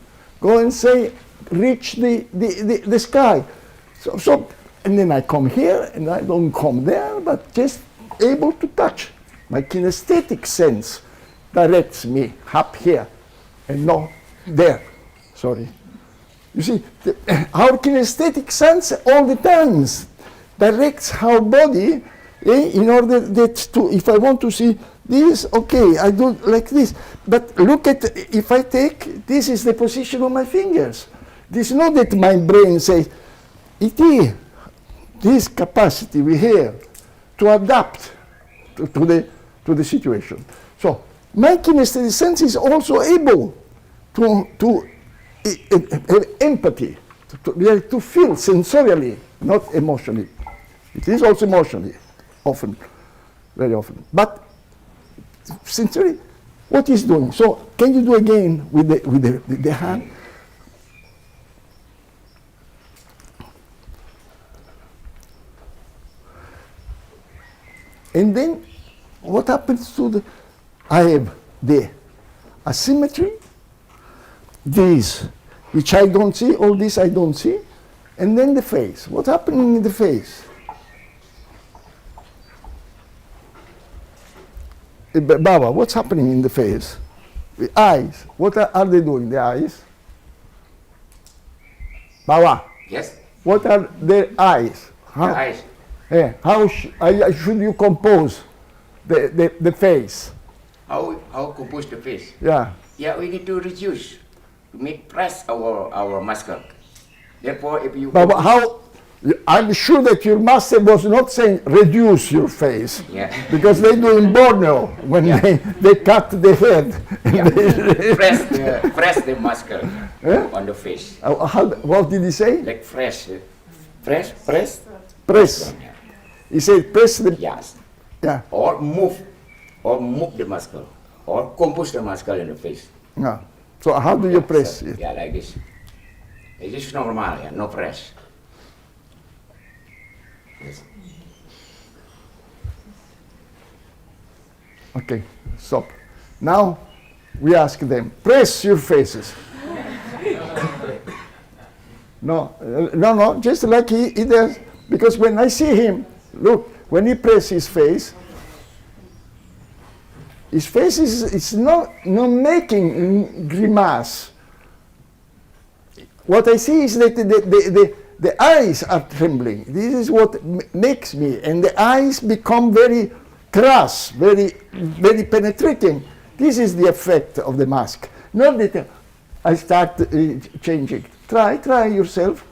Go and say, reach the sky. So, and then I come here, and I don't come there, but just able to touch. My kinesthetic sense directs me up here, and not there. Sorry. You see, our kinesthetic sense all the times directs our body in order that to, if I want to see this, okay, I do like this. But look at, if I take, this is the position of my fingers. This is not that my brain says, it is this capacity we have to adapt to the situation. So my kinesthetic sense is also able to have empathy, to feel sensorially, not emotionally. It is also emotionally, often, very often. But sincerely, what is doing? So can you do again with the hand? And then what happens to the, I have the asymmetry, this, which I don't see, all this I don't see, and then the face. What's happening in the face? Bawa, what's happening in the face? The eyes, what are they doing, the eyes? Bawa, Yes, what are their eyes? the eyes. Yeah, how should you compose the face? How compose the face? Yeah. Yeah, we need to reduce, to make press our muscle. Therefore, if you But how? I'm sure that your master was not saying reduce your face, yeah, because they do in Borneo when Yeah. they cut the head. yeah. press the muscle on the face, What did he say? like press. Press. Yeah. He said press the. Yes. Yeah. Or move the muscle, or compose the muscle in the face. Yeah. So how do you press So, it? yeah, like this. It is normal, yeah, no press. Yes. Okay, stop. Now we ask them, press your faces. No, just like he does. Because when I see him, look, when he presses his face is not making grimace. What I see is that the eyes are trembling. This is what makes me, and the eyes become very crass, very, very penetrating. This is the effect of the mask. Not that I start changing. Try yourself.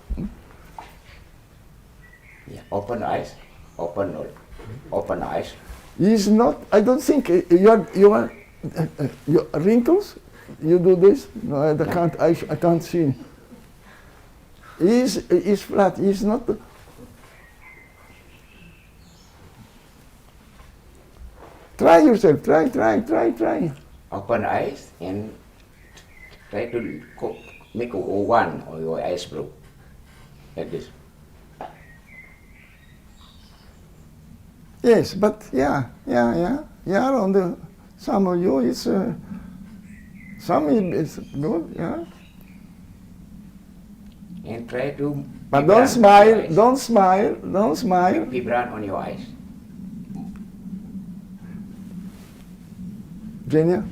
Yeah. Open eyes, open eyes. He's not. I don't think your wrinkles. You do this. No, I can't. I can't see. He's flat. He's not. Try yourself. Try. Open eyes and try to make a one or your eyes blue, like this. Yes, but yeah. On the some of you, it's some is good. Yeah. And try to. But be don't brown on smile. your eyes. Don't smile. Be brown on your eyes. Genia?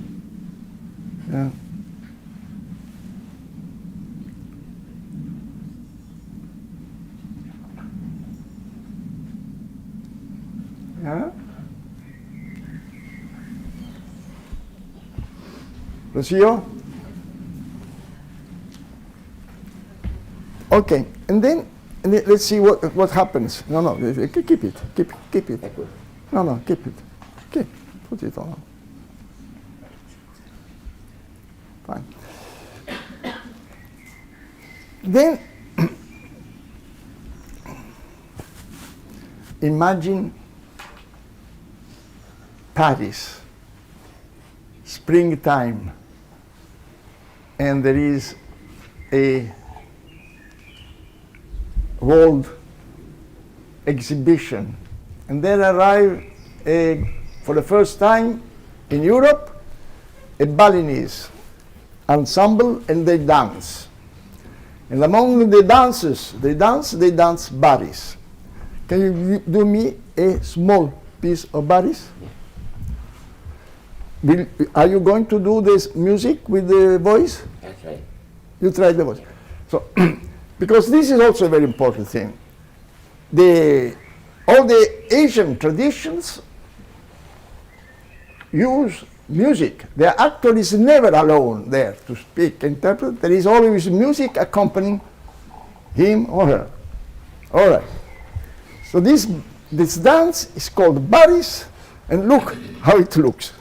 Yeah. Yeah? Lucio? Okay, and then let's see what happens. No, keep it. Like good. No, keep it. Put it on. Fine. Then imagine Paris, springtime, and there is a world exhibition. And then arrive, for the first time in Europe, a Balinese ensemble, and they dance. And among the dancers, they dance Baris. Can you do me a small piece of Baris? Are you going to do this music with the voice? That's right. You try the voice. So, because this is also a very important thing. All the Asian traditions use music. The actor is never alone there to speak, interpret. There is always music accompanying him or her. All right. So this dance is called Baris, and look how it looks.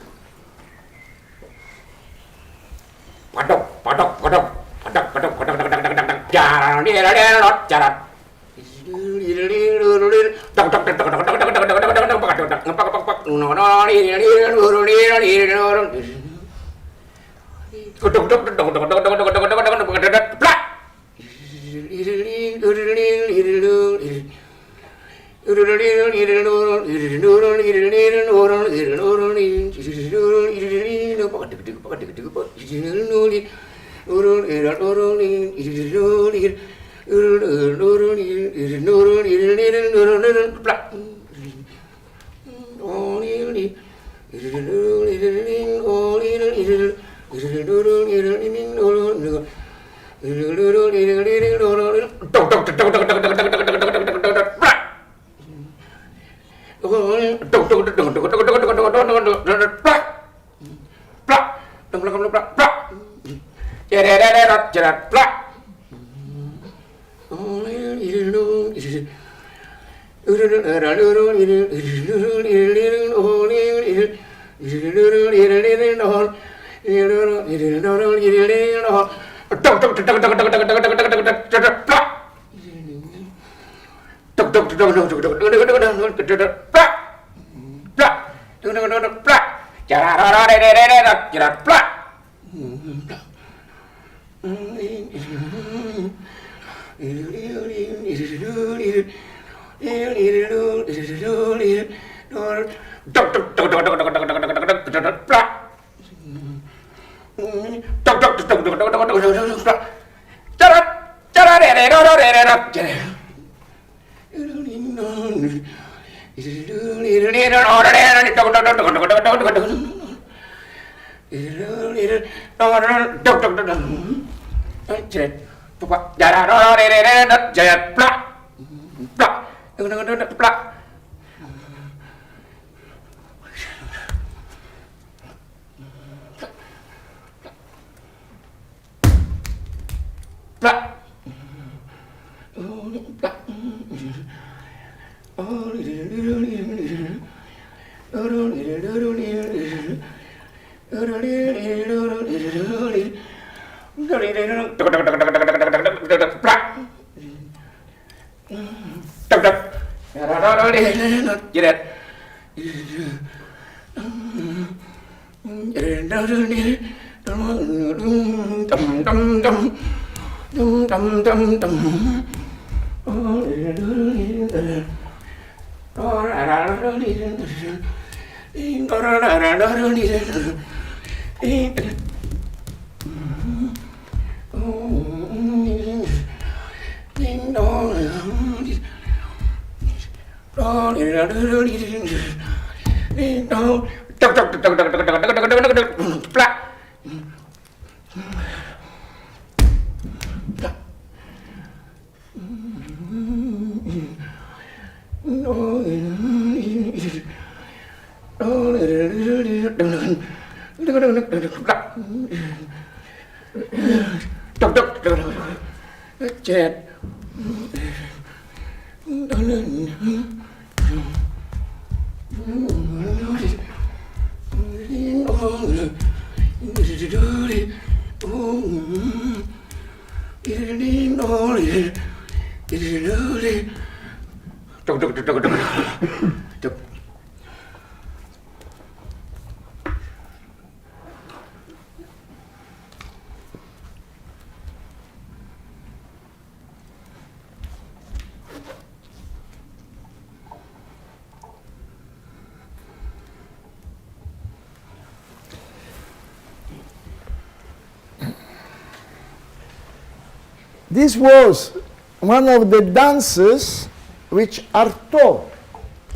This was one of the dances which Artaud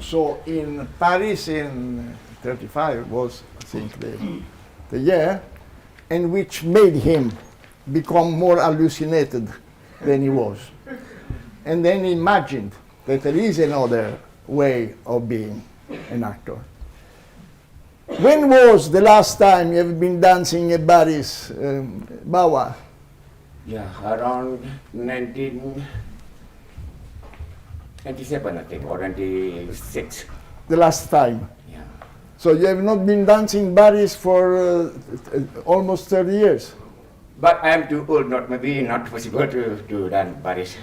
saw in Paris in 35 was, I think, the year, and which made him become more hallucinated than he was. And then he imagined that there is another way of being an actor. When was the last time you have been dancing at Paris, Bawa? Yeah, around 1997, I think, or 96. The last time. Yeah. So you have not been dancing Paris for almost 30 years. But I am too old, not possible to dance Paris.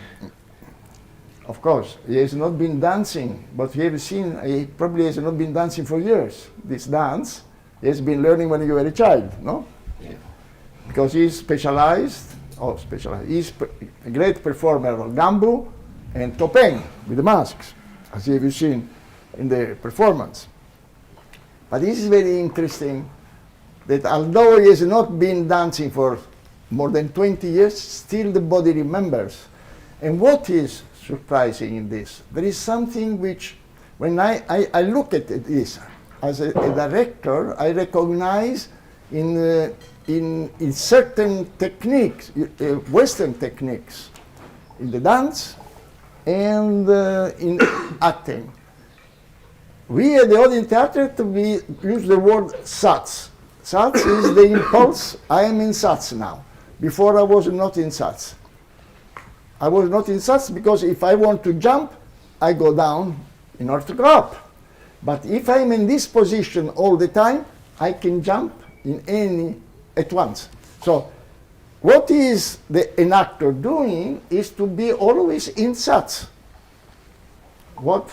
Of course, he has not been dancing, but you have seen, he probably has not been dancing for years. This dance, he has been learning when you were a child, no? Yeah. Because he's specialized. He's a great performer of Gambu and Topeng with the masks, as you have seen in the performance. But this is very interesting that although he has not been dancing for more than 20 years, still the body remembers. And what is surprising in this? There is something which, when I look at this as a director, I recognize in certain techniques, Western techniques, in the dance and in acting. We at the Audience Theatre, we use the word Sats. Sats is the impulse. I am in Sats now. Before I was not in Sats. I was not in Sats because if I want to jump, I go down in order to go up. But if I'm in this position all the time, I can jump in any at once. So what is an actor doing is to be always in Sats. What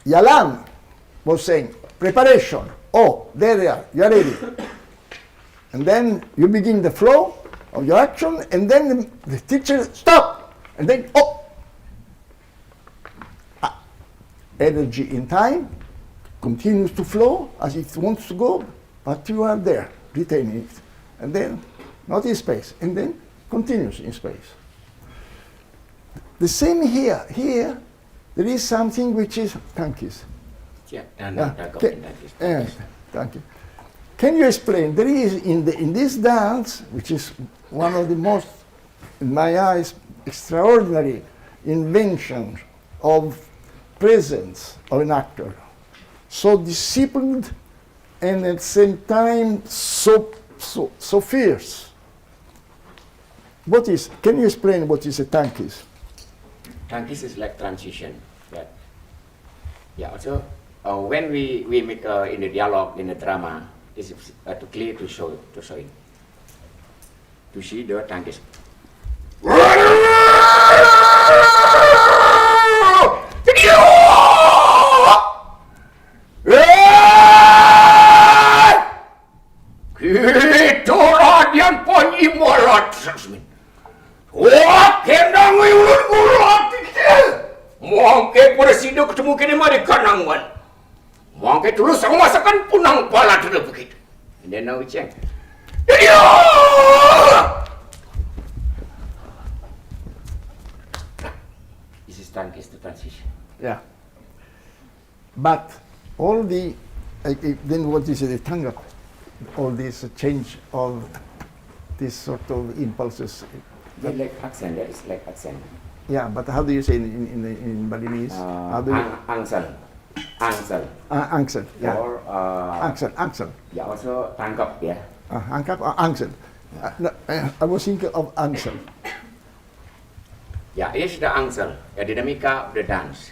Yalan was saying, preparation. Oh, there you are, you are ready. And then you begin the flow of your action, and then the teacher, stop! And then, oh! Energy in time continues to flow as it wants to go, but you are there, retaining it. And then, not in space, and then continues in space. The same here. Here, there is something which is, thank you. Yeah, Thank you. Can you explain, there is in this dance, which is one of the most, in my eyes, extraordinary inventions of presence of an actor, so disciplined and at the same time so fierce. What is, can you explain what is a tankis? Tankis is like transition. Yeah, also when we make in the dialogue, in the drama, this is to clear to show it, to see the tankis. Itu radian penyimarat sasmin. Wah, kendang ulun-ulun kita. Mungkin presiden ketemu kini mari kanangwan. Mungkin terus sama masakan punang pala terus begitu. And then now we check. This is tankis to transition. Yeah. But all the, then what is the tanggap? All this change of this sort of impulses. They like accent, that is like accent. Yeah, but how do you say in Balinese? How do you? Angsel. Angsel, yeah. Or Angsel. yeah, also tangkap, yeah. Angkap or angsel? No, I was thinking of angsel. Yeah, it's the angsel, the dinamika of the dance.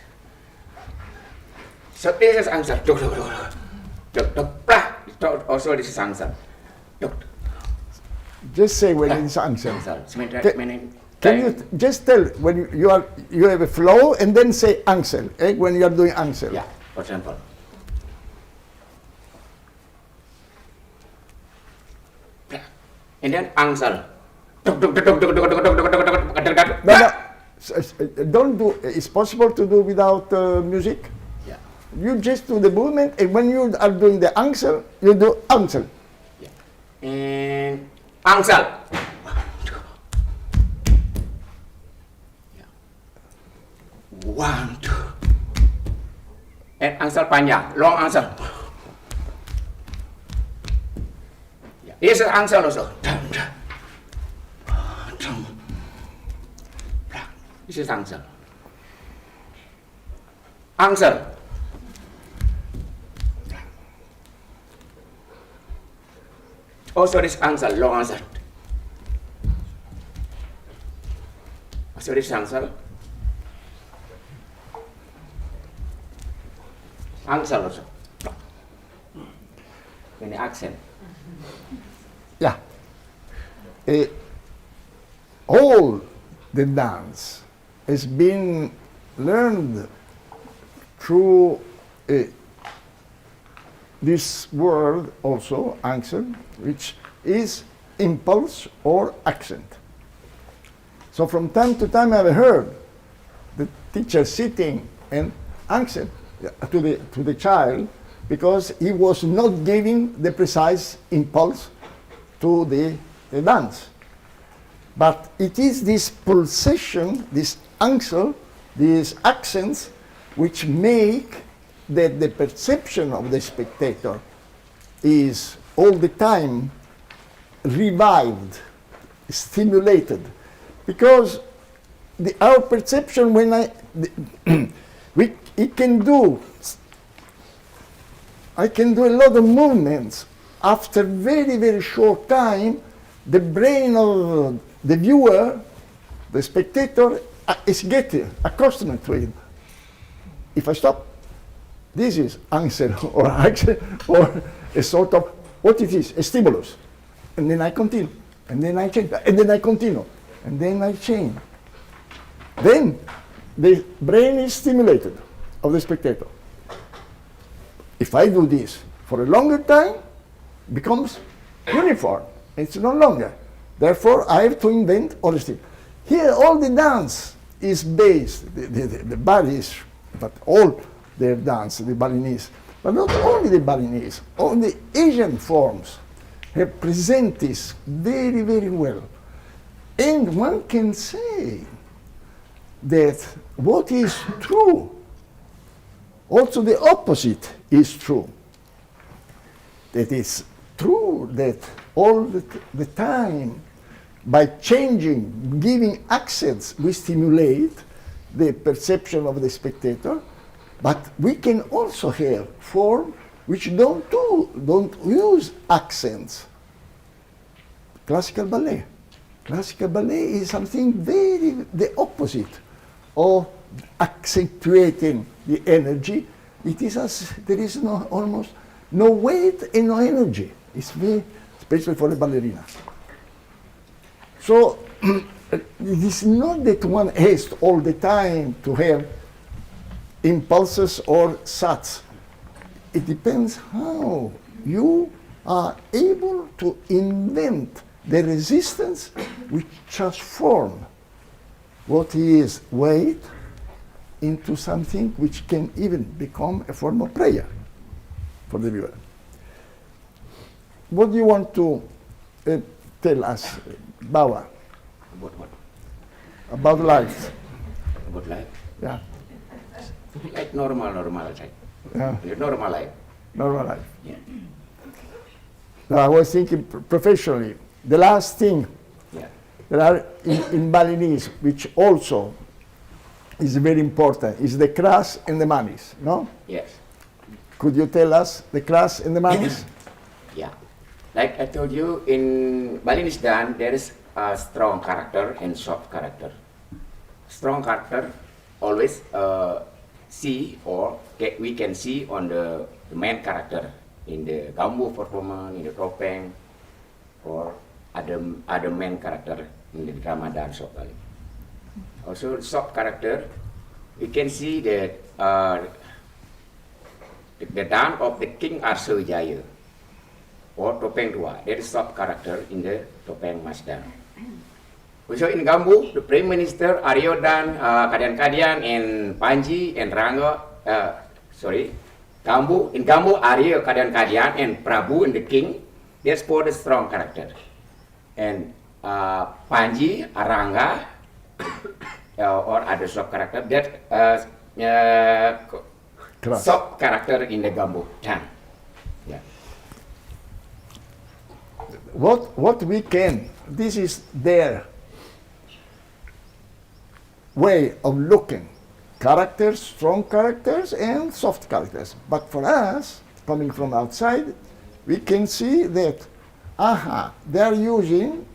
So this is angsel. Also this is angsel. Just say when it's angsel. Angsel. Can you just tell when you have a flow and then say angsel, when you are doing angsel? Yeah, for example. And then angsel. No, no. Don't do. It's possible to do without music. Yeah. You just do the movement, and when you are doing the angsel, you do angsel. Yeah. And angsel. Yeah. 1, 2. And angsel panjang, long angsel. Yeah. This is angsel also. This is angsel. Angsel. Also this angsel, long angsel. Also this angsel. Angsel also. Ini accent. Yeah. All the dance has been learned through this word also, angsel, which is impulse or accent. So from time to time I've heard the teacher sitting and angsel to the child because he was not giving the precise impulse to the dance. But it is this pulsation, this angsel, these accents, which make that the perception of the spectator is all the time revived, stimulated. Because our perception, when I can do a lot of movements. After very, very short time, the brain of the viewer, the spectator, is getting accustomed to it. If I stop, this is answer or action or a sort of what it is, a stimulus. And then I continue, and then I change, and then I continue, and then I change. Then the brain is stimulated of the spectator. If I do this for a longer time, it becomes uniform. It's no longer. Therefore, I have to invent honesty. Here, all the dance is based, the Balis, but all their dance, the Balinese, but not only the Balinese, all the Asian forms represent this very, very well. And one can say that what is true, also the opposite is true. That it's true that all the time, by changing, giving accents, we stimulate the perception of the spectator, but we can also have form which don't use accents. Classical ballet. Classical ballet is something very the opposite of accentuating the energy. It is as there is almost no weight and no energy. It's very, especially for a ballerina. So it is not that one has all the time to have impulses or sats. It depends how you are able to invent the resistance which transform what is weight into something which can even become a form of prayer for the viewer. What do you want to tell us, Bawa? About what? About life. About life? Yeah. Like normal life. Yeah. Normal life. Normal life. Yeah. Now, I was thinking professionally. The last thing Yeah. there are in Balinese, which also is very important, is the kras and the manis. No? Yes. Could you tell us the kras and the manis? Yeah. Like I told you, in Balinese dance, there is a strong character and soft character. Strong character always see or we can see on the main character in the gambu performance, in the topeng, or other main character in the drama dance of Bali. Also soft character, we can see that the dance of the King Arso Jaya or Topeng Dua, that is soft character in the Topeng Mazda. Also in Gambu, the Prime Minister Aryodan, Kadian-Kadian and Panji and Rangga, Gambu, in Gambu, Aryo, Kadian-Kadian and Prabu and the King, that's for the strong character. And Panji, Aranga, or other soft character, that soft character in the Gambu. Yeah. What we can, this is their way of looking. Characters, strong characters and soft characters. But for us, coming from outside, we can see that, they are using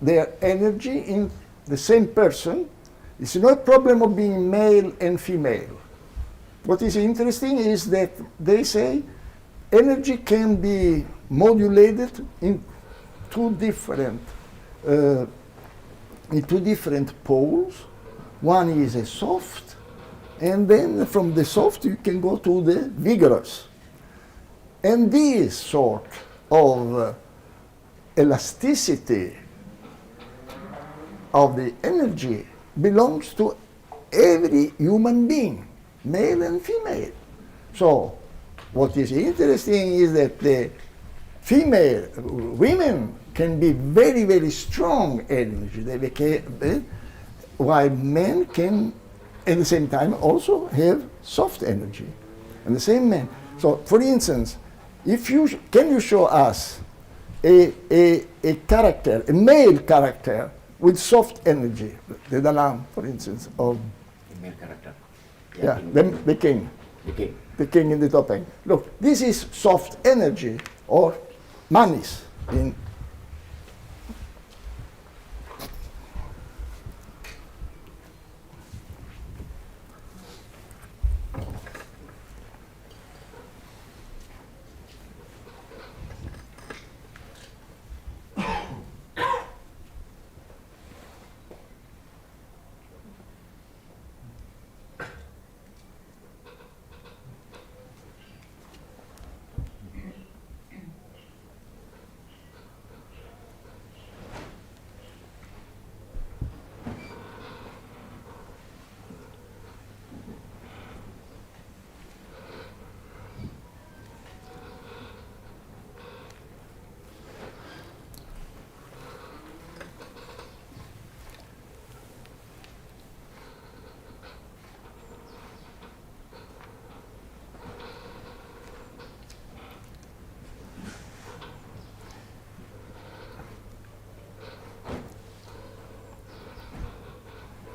their energy in the same person. It's no problem of being male and female. What is interesting is that they say energy can be modulated in two different poles. One is a soft, and then from the soft you can go to the vigorous. And this sort of elasticity of the energy belongs to every human being, male and female. So what is interesting is that the women can be very, very strong energy, while men can at the same time also have soft energy. And the same man. So for instance, can you show us a character, a male character with soft energy, the Yalan, for instance, of The male character. the king. The King. The king in the Topeng. Look, this is soft energy or manis in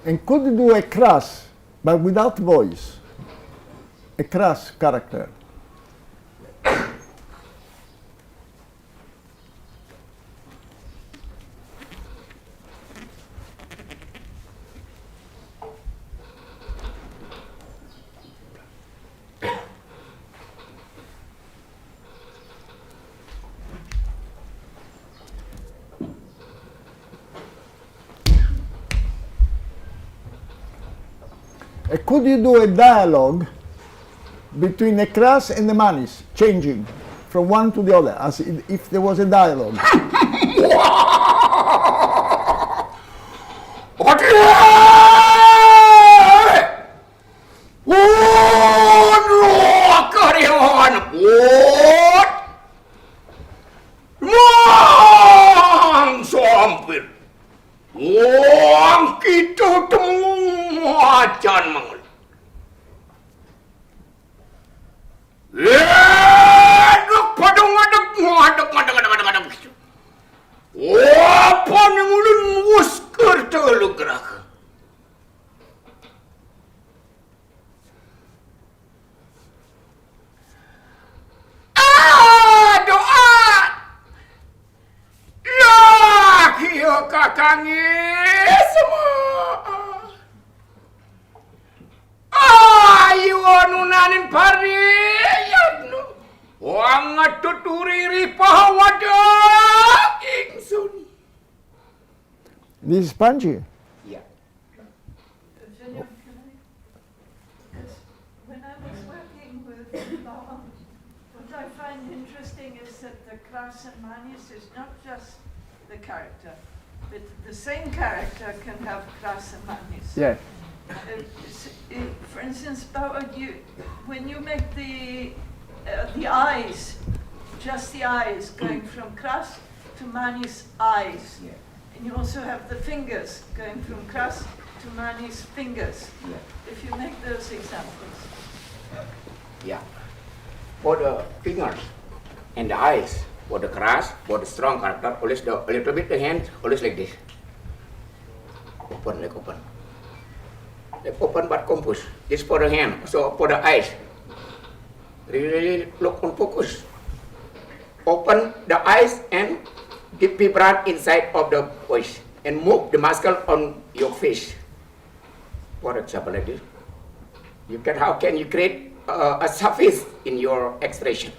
and could do a crass, but without voice, a crass character. Could you do a dialogue between the crass and the manis, changing from one to the other, as if there was a dialogue? This is Panji. Yeah. Kras and Manis is not just the character, but the same character can have Kras and Manis. Yes. For instance, Bawa, when you make the eyes, just the eyes, going from Kras to Manis eyes, Yeah. and you also have the fingers going from Kras to Manis fingers. Yeah. If you make those examples. Yeah. For the fingers and the eyes, for the crash, for the strong character, always a little bit the hand, always like this. Open, like open. Like open but compose. This for the hand, so for the eyes. Really look on focus. Open the eyes and deep breath inside of the voice and move the muscle on your face. For example, like this. How can you create a surface in your expression?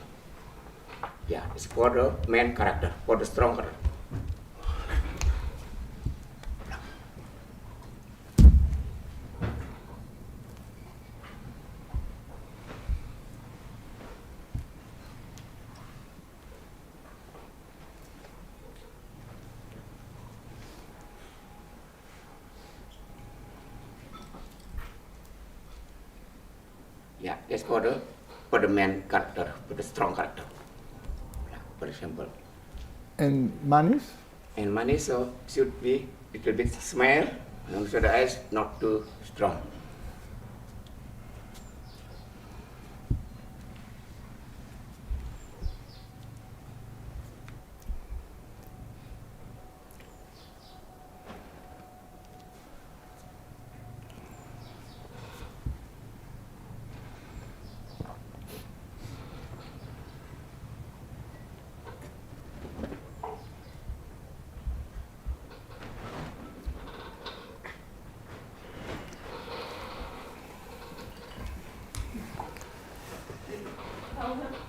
Yeah, it's for the main character, for the strong character. Yeah, that's for the main character, for the strong character. Yeah, for example. And Manis? And money should be little bit smile, and also the eyes not too strong.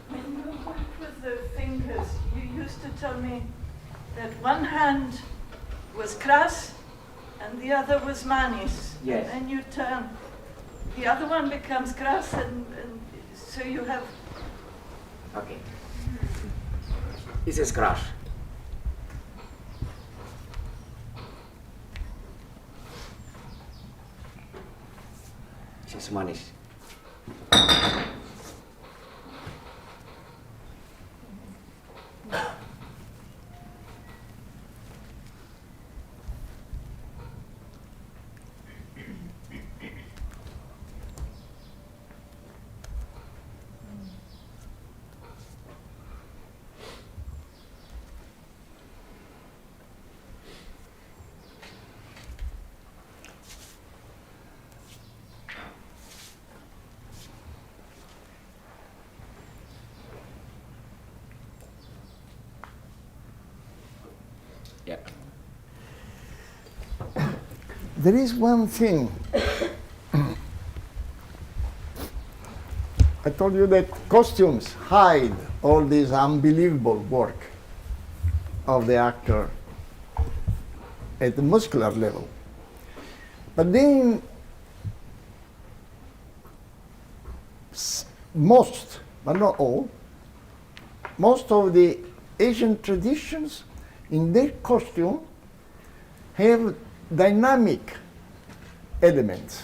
When you work with the fingers, you used to tell me that one hand was Kras and the other was Manis. Yes. And then you turn, the other one becomes Kras, and so you have. Okay. This is crash. This is manish. Yeah. There is one thing. I told you that costumes hide all this unbelievable work of the actor at the muscular level. But then most, but not all, most of the Asian traditions in their costume have dynamic elements.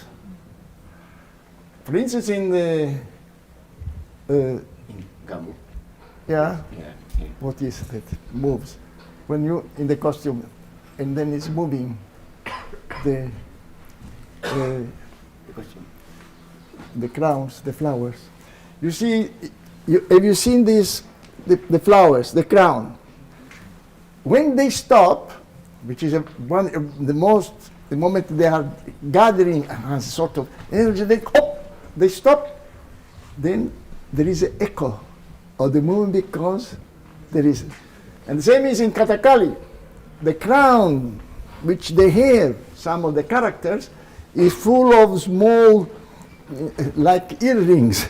For instance, in the In Gambu. yeah, Yeah. what is that moves when you in the costume, and then it's moving the the crowns, the flowers. You see, have you seen these the flowers, the crown? When they stop, which is the moment they are gathering a sort of energy, they stop, then there is an echo of the movement because there is. And the same is in Kathakali. The crown which they have, some of the characters, is full of small, like earrings.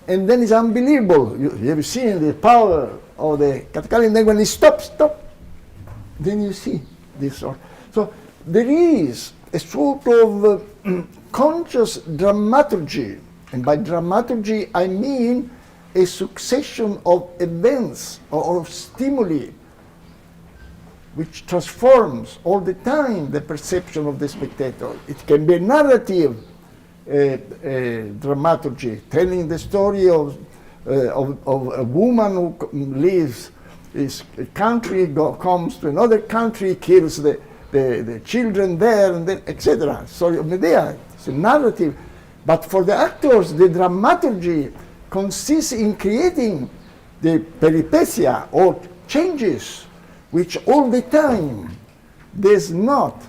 And then it's unbelievable. You have seen the power of the Kathakali, and then when it stops, then you see this sort. So there is a sort of conscious dramaturgy, and by dramaturgy I mean a succession of events or of stimuli which transforms all the time the perception of the spectator. It can be a narrative dramaturgy, telling the story of a woman who lives his country, comes to another country, kills the children there, and then etc. So it's a narrative. But for the actors, the dramaturgy consists in creating the peripecia or changes, which all the time does not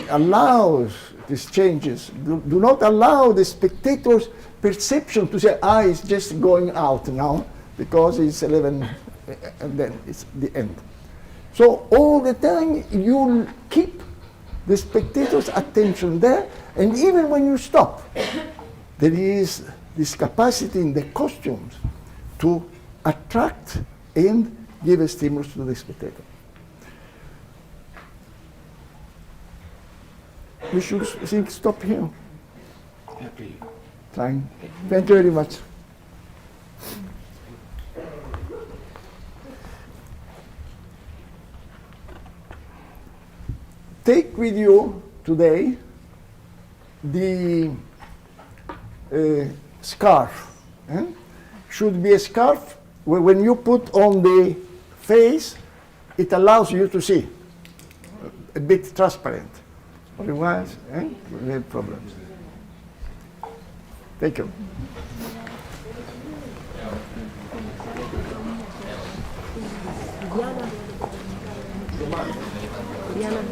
allows these changes, do not allow the spectator's perception to say, it's just going out now because it's 11 and then it's the end. So all the time you keep the spectator's attention there, and even when you stop, there is this capacity in the costumes to attract and give a stimulus to the spectator. We should stop here. Fine. Thank you very much. Take with you today the scarf. Should be a scarf where when you put on the face, it allows you to see, a bit transparent. Otherwise, we have problems. Thank you. Yalan.